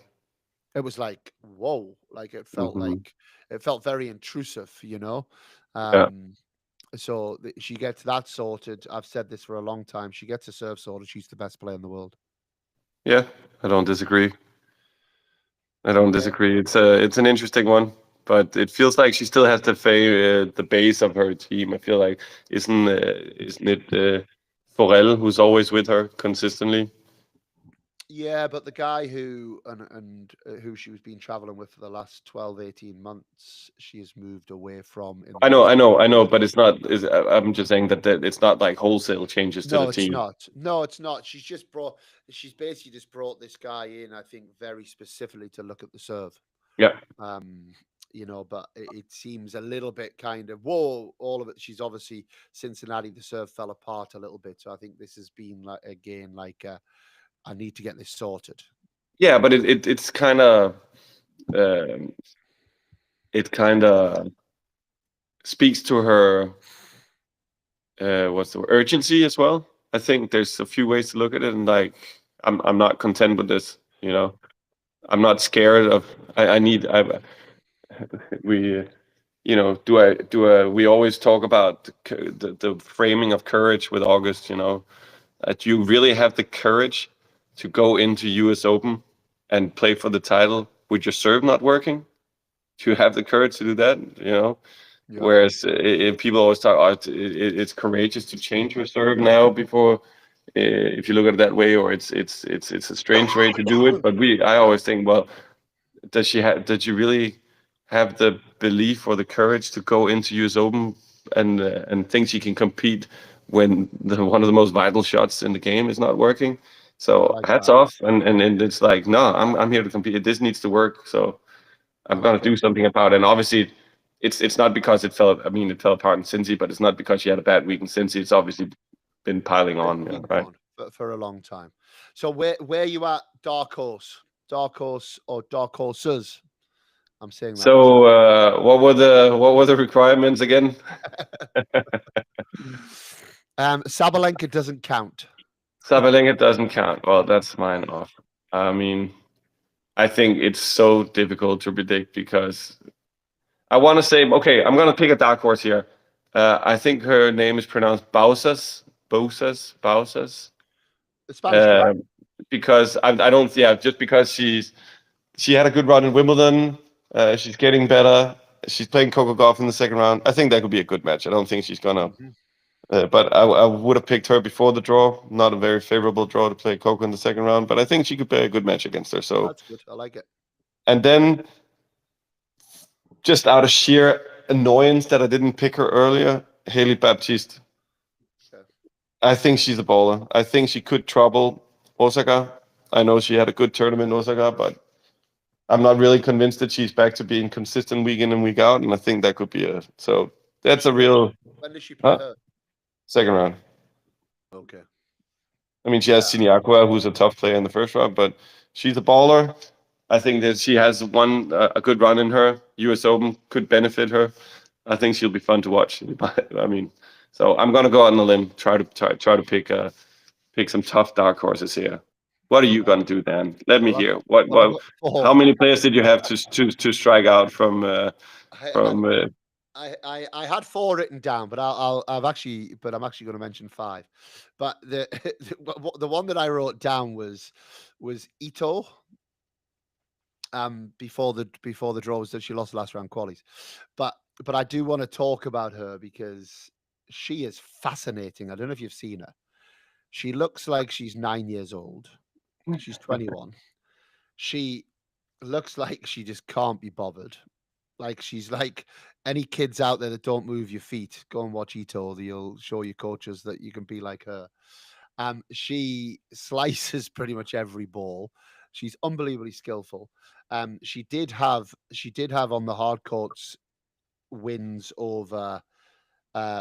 It was like, whoa, like Hmm. it felt very intrusive, you know. Yeah. So she gets that sorted. I've said this for a long time. She gets a serve sorted. She's the best player in the world. Yeah. I don't disagree. I don't Yeah. disagree. It's an interesting one, but it feels like she still has the base of her team. I feel like isn't it Forel who's always with her consistently? Yeah, but the guy who who she was been traveling with for the last 12, 18 months, she has moved away from in the last I couple of know, years. but it's not. I'm just saying that it's not like wholesale changes to the No, it's team. not. No, it's not. She's basically just brought this guy in, I think, very specifically to look at the serve. Yeah, Um, you know, but it seems a little bit kind of whoa, all of it. She's obviously Cincinnati, the serve fell apart a little bit. So I think this has been like again, like I need to get this sorted. yeah, but it's kind of um, it kind of speaks to her what's the word? Urgency as well. I think there's a few ways to look at it, and like I'm not content with this. You know, I'm not scared of. I need. We you know, we always talk about the framing of courage with August, you know, that you really have the courage to go into US Open and play for the title with your serve not working? Do you have the courage to do that, you know? Yeah, Whereas people always talk, oh, it's courageous to change your serve now before, if you look at it that way, or it's a strange way to do it. But I always think, well, did you really have the belief or the courage to go into US Open and think she can compete when one of the most vital shots in the game is not working? I So like hats that. off, and it's like, no, I'm here to compete. This needs to work, so I I'm gonna like it. do something about it. And obviously, it's not because it fell. I mean, it fell apart in Cincy, but it's not because she had a bad week in Cincy. It's obviously been piling It's on, been right? going for a long time. So where you at, dark horse or dark horses? I'm saying that So what were the requirements again? Sabalenka doesn't count. Sabalenka doesn't count. Well, that's mine off. I mean, I think it's so difficult to predict because I want to say, okay, I'm gonna pick a dark horse here. I think her name is pronounced Bausas, The Spanish girl. because I don't, yeah, just because she had a good run in Wimbledon. She's getting better. She's playing Coco Gauff in the second round. I think that could be a good match. I don't think she's gonna. Mhm. But I would have picked her before the draw. Not a very favorable draw to play Coco in the second round, but I think she could play a good match against her. So, That's good. I like it. and then just out of sheer annoyance that I didn't pick her earlier, Haley Baptiste. Okay. I think she's a bowler. I think she could trouble Osaka. I know she had a good tournament in Osaka, but I'm not really convinced that she's back to being consistent week in and week out, and I think that could be a so that's a real When does she play her? second round. Okay. I mean, she has Siniakwa, who's a tough player in the first round, but she's a baller. I think that she has a good run in her. U.S. Open could benefit her. I think she'll be fun to watch. I mean, so I'm gonna go out on a limb, try to pick pick some tough dark horses here. What are you Uh, gonna do, Dan? Let me well, hear. What I've what? got How four. many players did you have to strike out from I, I, from? I had four written down, but I'm actually going to mention five. But the the one that I wrote down was Ito. Before the draw was that she lost the last round qualies, but I do want to talk about her because she is fascinating. I don't know if you've seen her. She looks like she's 9 years old. She's 21. She looks like she just can't be bothered. Like she's like any kids out there that don't move your feet, go and watch Ito. You'll show your coaches that you can be like her. She slices pretty much every ball. She's unbelievably skillful. She did have on the hard courts wins over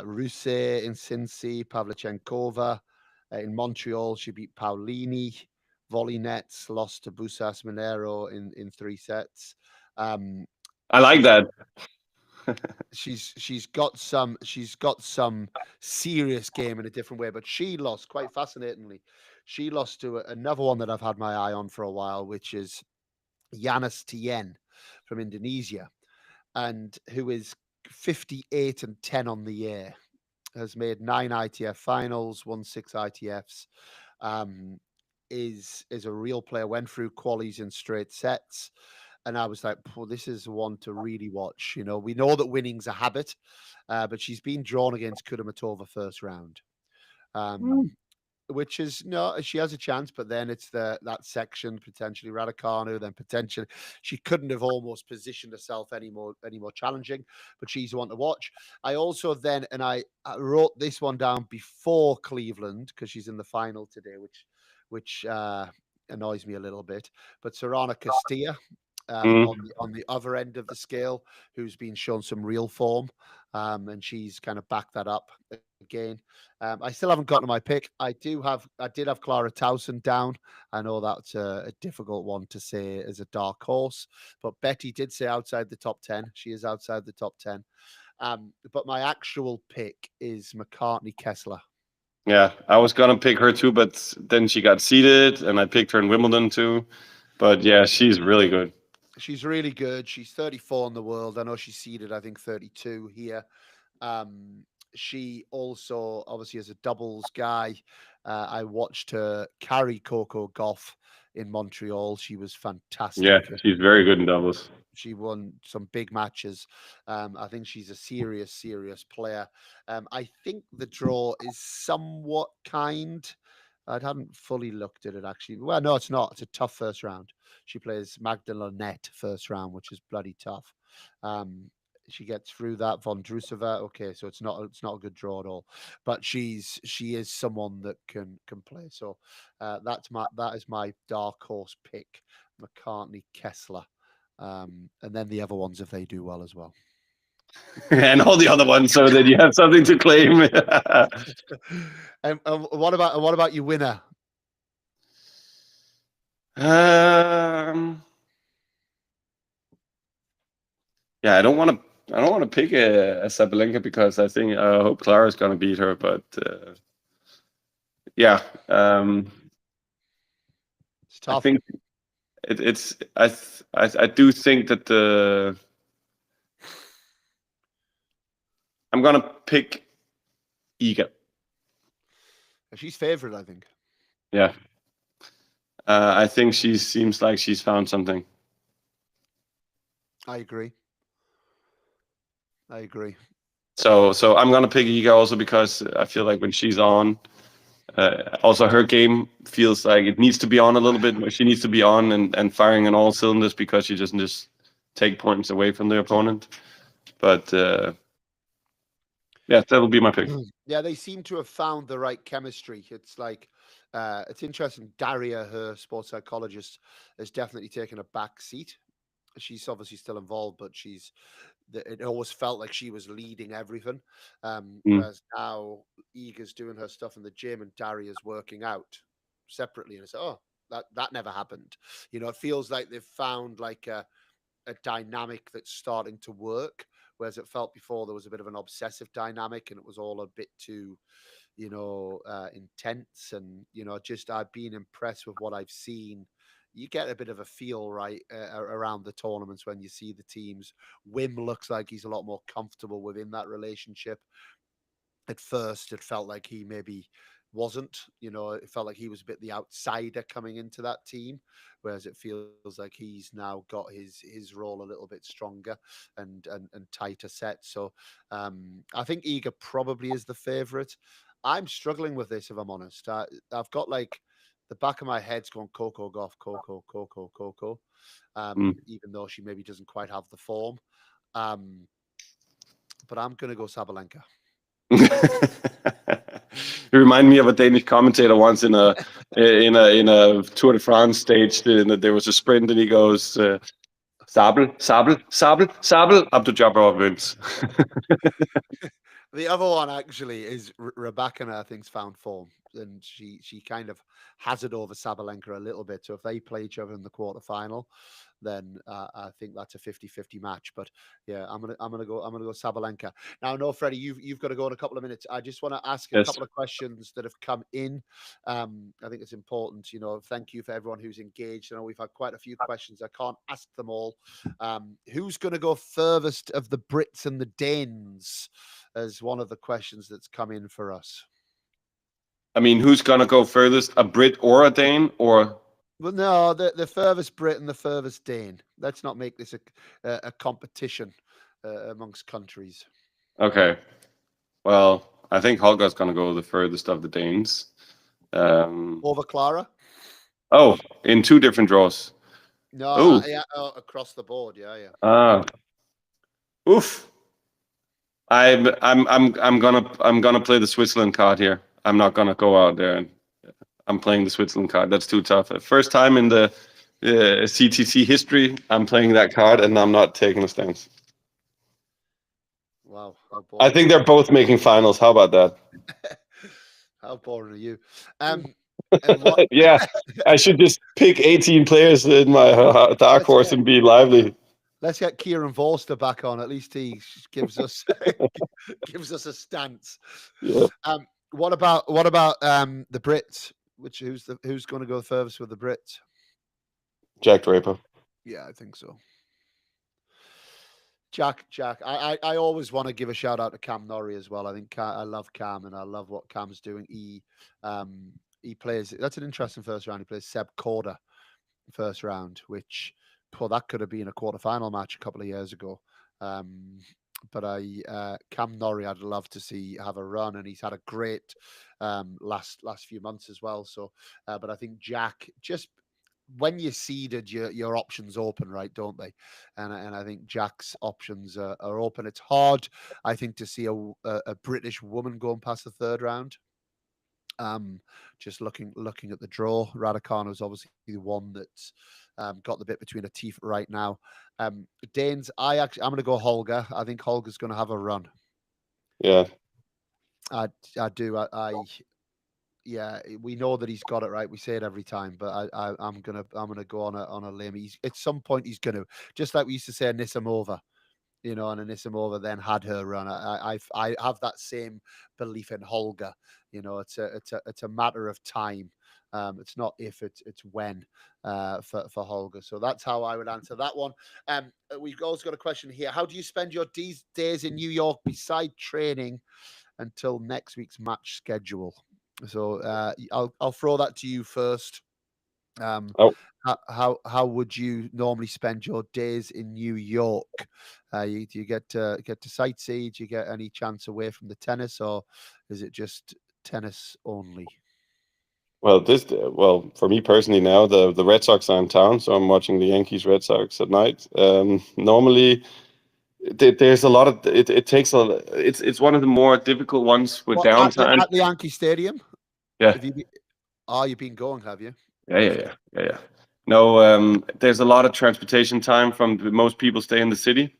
Ruse in Cincy, Pavlyuchenkova. In Montreal, she beat Paulini. Volley nets, lost to Busas Monero in three sets. Um, I like she's that. she's got some serious game in a different way, but she lost quite fascinatingly. She lost to another one that I've had my eye on for a while, which is Yanis Tien from Indonesia, and who is 58-10 on the year, has made 9 ITF finals, won 6 ITFs. Um, is a real player. Went through qualies in straight sets, and I was like, "Well, this is one to really watch." You know, we know that winning's a habit, but she's been drawn against Kudermetova first round. Mm. Which is no, she has a chance, but then it's that section potentially Raducanu, then potentially she couldn't have almost positioned herself any more challenging, but she's one to watch. I also then and I wrote this one down before Cleveland because she's in the final today, which annoys me a little bit. But Sorana Castilla, Mm. on the other end of the scale, who's been shown some real form, and she's kind of backed that up again. I still haven't gotten to my pick. I did have Clara Towson down. I know that's a difficult one to say as a dark horse, but Betty did say outside the top 10. She is outside the top 10. But my actual pick is McCartney Kessler. Yeah, I was gonna pick her too, but then she got seeded, and I picked her in Wimbledon too. But yeah, she's really good. She's really good. She's 34 in the world. I know she's seeded, I think, 32 here. Um, she also, obviously, as a doubles guy, I watched her carry Coco Goff in Montreal. She was Yeah, fantastic. she's very good in doubles. She won some big matches. I think she's a serious, serious player. I think the draw is somewhat kind. I hadn't fully looked at it actually. Well, no, it's not. It's a tough first round. She plays Magdalene Net first round, which is bloody tough. Um, she gets through that von Drusova. Okay, so it's not a good draw at all. But she is someone that can play. So that is my dark horse pick, McCartney Kessler. And then the other ones if they do well as well. And all the other ones, so that you have something to claim. And what about your winner? um, yeah, I don't want to pick a Sabalenka because I think I hope Clara's gonna beat her. But yeah, It's I tough. think it's I do think that the I'm gonna pick Iga. She's favorite, I think. Yeah, I think she seems like she's found something. I agree. I agree. So I'm gonna pick Iga also because I feel like when she's on, also her game feels like it needs to be on a little bit. She needs to be on and firing on all cylinders because she doesn't just take points away from the opponent. But yeah, that'll be my pick. Yeah, they seem to have found the right chemistry. It's like it's interesting. Daria, her sports psychologist, has definitely taken a back seat. She's obviously still involved, but it always felt like she was leading everything. Mm. Whereas now Iga's doing her stuff in the gym and Daria's working out separately. And it's oh, that never happened. It feels like they've found like a dynamic that's starting to work. Whereas it felt before there was a bit of an obsessive dynamic and it was all a bit too intense, and just I've been impressed with what I've seen. You get a bit of a feel right around the tournaments when you see the teams. Wim looks like he's a lot more comfortable within that relationship. At first, it felt like he maybe wasn't. It felt like he was a bit the outsider coming into that team, whereas it feels like he's now got his role a little bit stronger and tighter set. So I think Iga probably is the favorite. I'm struggling with this, if I'm honest. I've got like the back of my head's going Coco Gauff, Coco, even though she maybe doesn't quite have the form. But I'm going to go Sabalenka. You remind me of a Danish commentator once in a Tour de France stage. There was a sprint, and he goes, "Sabel, Sabel, Sabel, Sabel." Abdul-Jabbar wins. The other one actually is Rebecca, I think's found form, and she kind of has it over Sabalenka a little bit. So if they play each other in the quarterfinal, then I think that's a 50-50 match. But yeah, I'm gonna go Sabalenka. Now, no, Freddie, you've got to go in a couple of minutes. I just want to ask a couple of questions that have come in. I think it's important. Thank you for everyone who's engaged. I know we've had quite a few questions. I can't ask them all. Who's going to go furthest of the Brits and the Danes? As one of the questions that's come in for us. I mean, who's gonna go furthest? A Brit or a Dane, or? Well, no, the furthest Brit and the furthest Dane. Let's not make this a competition amongst countries. Okay. Well, I think Holger's gonna go the furthest of the Danes. Over Clara? Oh, in 2 different draws. No, across the board. Yeah. Oof. I'm gonna play the Switzerland card here. I'm not gonna go out there, and I'm playing the Switzerland card. That's too tough. First time in the CTC history, I'm playing that card, and I'm not taking a stance. Wow. I think they're both making finals. How about that? How boring are you? Yeah, I should just pick 18 players in my dark horse and be lively. Let's get Kieran Forster back on. At least he gives us gives us a stance. Yeah. What about the Brits? Who's going to go furthest with the Brits? Jack Draper. Yeah, I think so. Jack. I always want to give a shout out to Cam Norrie as well. I think I love Cam, and I love what Cam's doing. He plays. That's an interesting first round. He plays Seb Corda first round, which that could have been a quarterfinal match a couple of years ago. But Cam Norrie, I'd love to see have a run, and he's had a great last few months as well. So, but I think Jack, just when you're seeded, your options open, right? Don't they? And I think Jack's options are open. It's hard, I think, to see a British woman going past the third round. Just looking at the draw, Raducanu is obviously the one that's got the bit between her teeth right now. Danes, I'm going to go Holger. I think Holger's going to have a run. Yeah, I do. Yeah, we know that he's got it right. We say it every time, but I'm gonna go on a limb. At some point he's gonna, just like we used to say Anisimova, and Anisimova then had her run. I have that same belief in Holger. It's a matter of time. It's not if, it's when for Holger. So that's how I would answer that one. We've also got a question here. How do you spend your days in New York beside training until next week's match schedule? So I'll throw that to you first. How would you normally spend your days in New York? Do you get to sightsee? Do you get any chance away from the tennis, or is it just tennis only? Well, for me personally now, the Red Sox are in town, so I'm watching the Yankees Red Sox at night. Normally, there's a lot of it takes it's one of the more difficult ones with downtime at the Yankee Stadium. Yeah. You've been going, have you? Yeah. No, there's a lot of transportation time from most people stay in the city.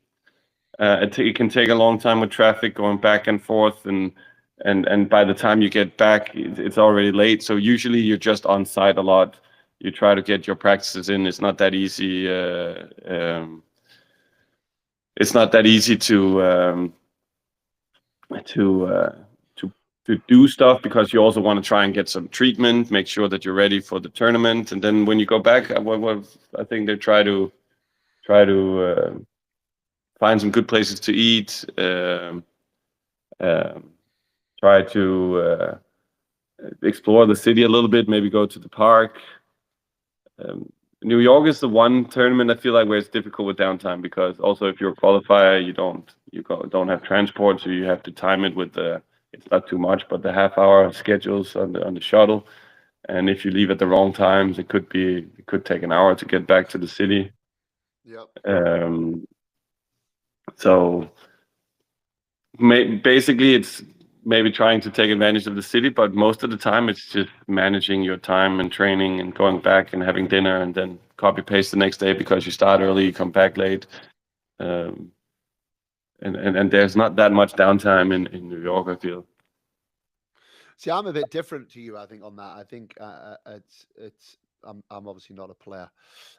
It can take a long time with traffic going back and forth, and by the time you get back, it's already late. So usually you're just on site a lot. You try to get your practices in. It's not that easy. It's not that easy to do stuff because you also want to try and get some treatment, make sure that you're ready for the tournament, and then when you go back, I think they try to find some good places to eat, um, try to explore the city a little bit, maybe go to the park. New York is the one tournament I feel like where it's difficult with downtime because also if you're a qualifier, you don't have transport, so you have to time it with the it's not too much, but the half-hour schedules on the shuttle. And if you leave at the wrong times, it could take an hour to get back to the city. Yep. So basically, it's maybe trying to take advantage of the city, but most of the time, it's just managing your time and training and going back and having dinner and then copy paste the next day because you start early, you come back late. And there's not that much downtime in New York, I feel. See, I'm a bit different to you, I think, on that. I think I'm obviously not a player,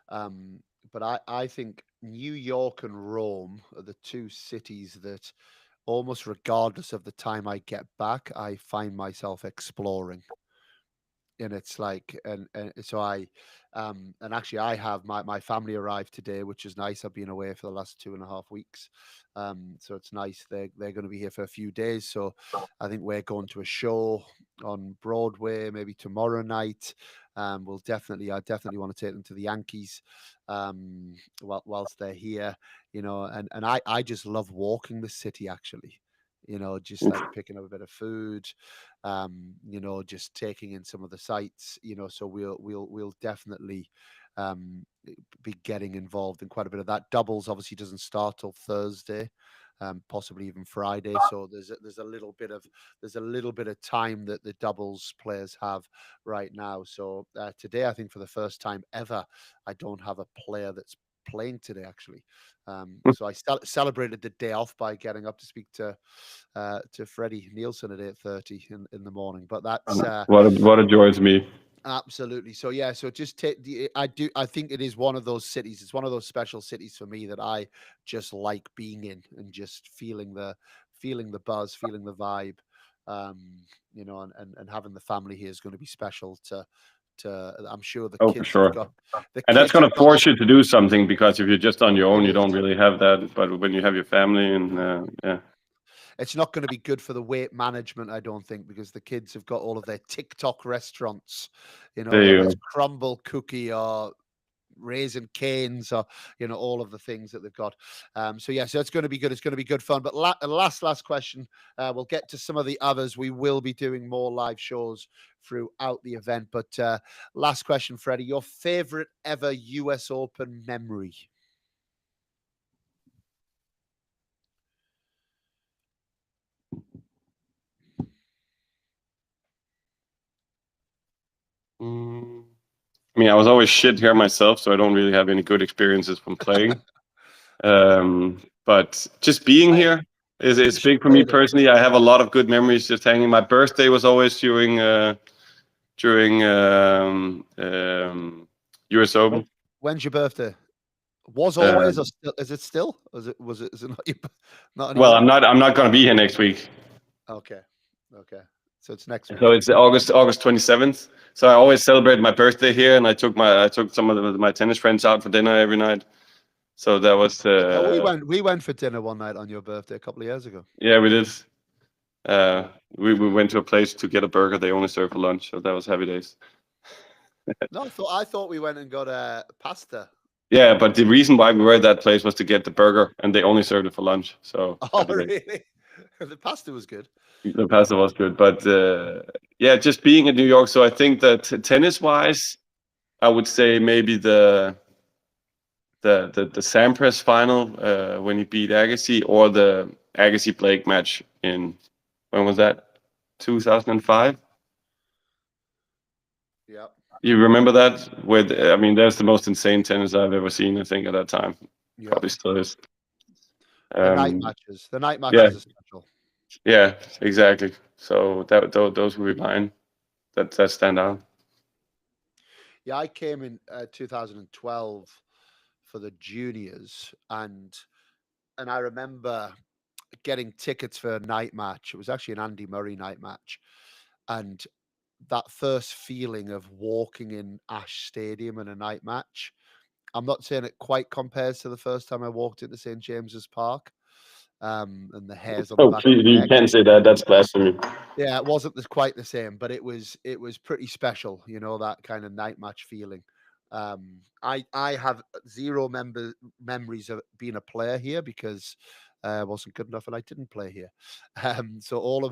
but I think New York and Rome are the two cities that, almost regardless of the time I get back, I find myself exploring. And it's like, and so and actually I have my family arrived today, which is nice. I've been away for the last 2.5 weeks, so it's nice. They're going to be here for a few days, so I think we're going to a show on Broadway maybe tomorrow night. I definitely want to take them to the Yankees, whilst they're here, and I just love walking the city, actually, just like picking up a bit of food, just taking in some of the sites, so we'll definitely be getting involved in quite a bit of that. Doubles obviously doesn't start till Thursday, possibly even Friday. So there's a little bit of time that the doubles players have right now. So today, I think for the first time ever, I don't have a player that's playing today, actually. So I celebrated the day off by getting up to speak to Freddie Nielsen at 8:30 in the morning. But that's what a joy to me. Absolutely. So yeah, so just take I think it is one of those cities. It's one of those special cities for me that I just like being in and just feeling the buzz, feeling the vibe. And having the family here is going to be special to I'm sure the For kids sure. have got And that's going to force you to do something because if you're just on your own, you don't really have that. But when you have your family and yeah. It's not going to be good for the weight management, I don't think, because the kids have got all of their TikTok restaurants, whether it's crumble cookie or Raisin Canes or all of the things that they've got. So it's going to be good. It's going to be good fun. But last question. We'll get to some of the others. We will be doing more live shows throughout the event. But last question, Freddie. Your favorite ever US Open memory? I mean, I was always shit here myself, so I don't really have any good experiences from playing. But just being here is big for me personally. I have a lot of good memories just hanging. My birthday was always during US Open. When's your birthday? Was always, or still, is it still? Is it not not anymore? Well, I'm not going to be here next week. Okay. So it's next week. So it's August 27th. So I always celebrate my birthday here, and I took some of my tennis friends out for dinner every night. So that was. We went for dinner one night on your birthday a couple of years ago. Yeah, we did. We went to a place to get a burger. They only serve for lunch, so that was happy days. No, I thought we went and got a pasta. Yeah, but the reason why we were at that place was to get the burger, and they only served it for lunch. So. Oh, really? The pasta was good. The pasta was good, but yeah, just being in New York. So I think that tennis-wise, I would say maybe the Sampras final when he beat Agassi, or the Agassi Blake match in, when was that? 2005. Yeah. You remember that? I mean, that's the most insane tennis I've ever seen, I think, at that time. Yep. Probably still is. The night matches. The night matches are special. Yeah, exactly. So those would be mine. That stand out. Yeah, I came in 2012 for the juniors, and I remember getting tickets for a night match. It was actually an Andy Murray night match, and that first feeling of walking in Ash Stadium in a night match. I'm not saying it quite compares to the first time I walked into St James's Park, and the hairs on the Oh, back of please, my you neck. can't say that. That's blasphemy. Yeah, it wasn't quite the same, but it was pretty special, that kind of night match feeling. I have zero memories of being a player here because I wasn't good enough and I didn't play here. So all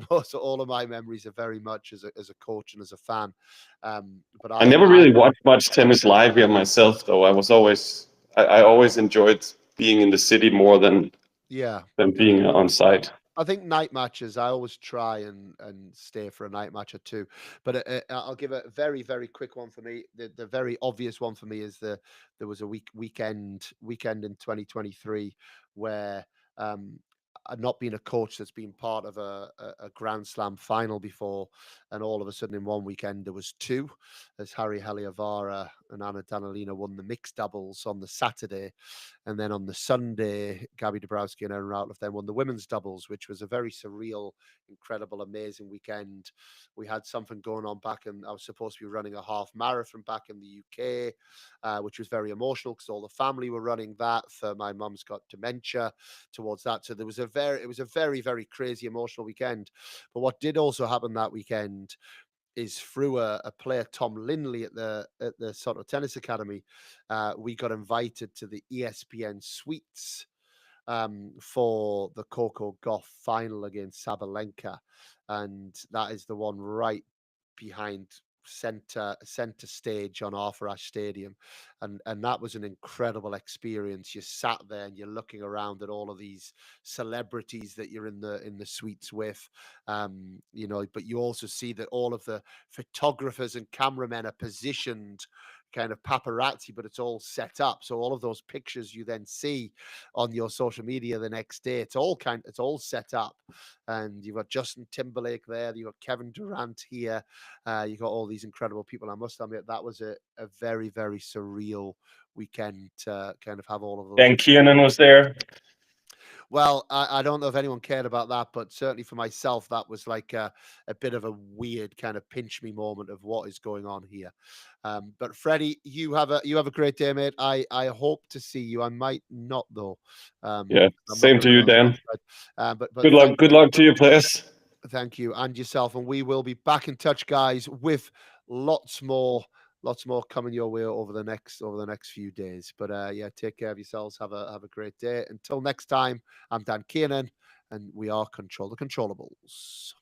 of my memories are very much as a coach and as a fan. But I I never I really watched much tennis live here myself, though. I always enjoyed being in the city more yeah. than being on site. I think night matches. I always try and stay for a night match or two, but I'll give a very very quick one for me. The very obvious one for me is there was a weekend in 2023 where I'd not been a coach that's been part of a Grand Slam final before, and all of a sudden in one weekend there was two, as Harry Heliavara and Anna Danilina won the mixed doubles on the Saturday, and then on the Sunday, Gabby Dabrowski and Erin Routliffe then won the women's doubles, which was a very surreal, incredible, amazing weekend. We had something going on back in, I was supposed to be running a half marathon back in the UK, which was very emotional because all the family were running that. For my mum's got dementia towards that. So it was a very, very crazy emotional weekend. But what did also happen that weekend is through a player, Tom Lindley, at the sort of tennis academy. We got invited to the ESPN suites for the Coco Gauff final against Sabalenka, and that is the one right behind center stage on Arthur Ashe Stadium, and that was an incredible experience. You sat there and you're looking around at all of these celebrities that you're in the suites with, but you also see that all of the photographers and cameramen are positioned kind of paparazzi, but it's all set up. So all of those pictures you then see on your social media the next day, it's all set up. And you've got Justin Timberlake there, you've got Kevin Durant here, you got all these incredible people. I must admit that was a very, very surreal weekend to kind of have all of those. Dan Kiernan was there. Well, I don't know if anyone cared about that, but certainly for myself, that was like a bit of a weird kind of pinch me moment of what is going on here. But Freddie, you have a great day, mate. I hope to see you. I might not though. Yeah, I'm not same going to to be you, on the Dan. website. But Good luck. Good luck to your players. thank you and yourself, and we will be back in touch, guys, with lots more coming your way over the next few days. But yeah, take care of yourselves. Have a great day. Until next time, I'm Dan Kiernan, and we are Control the Controllables.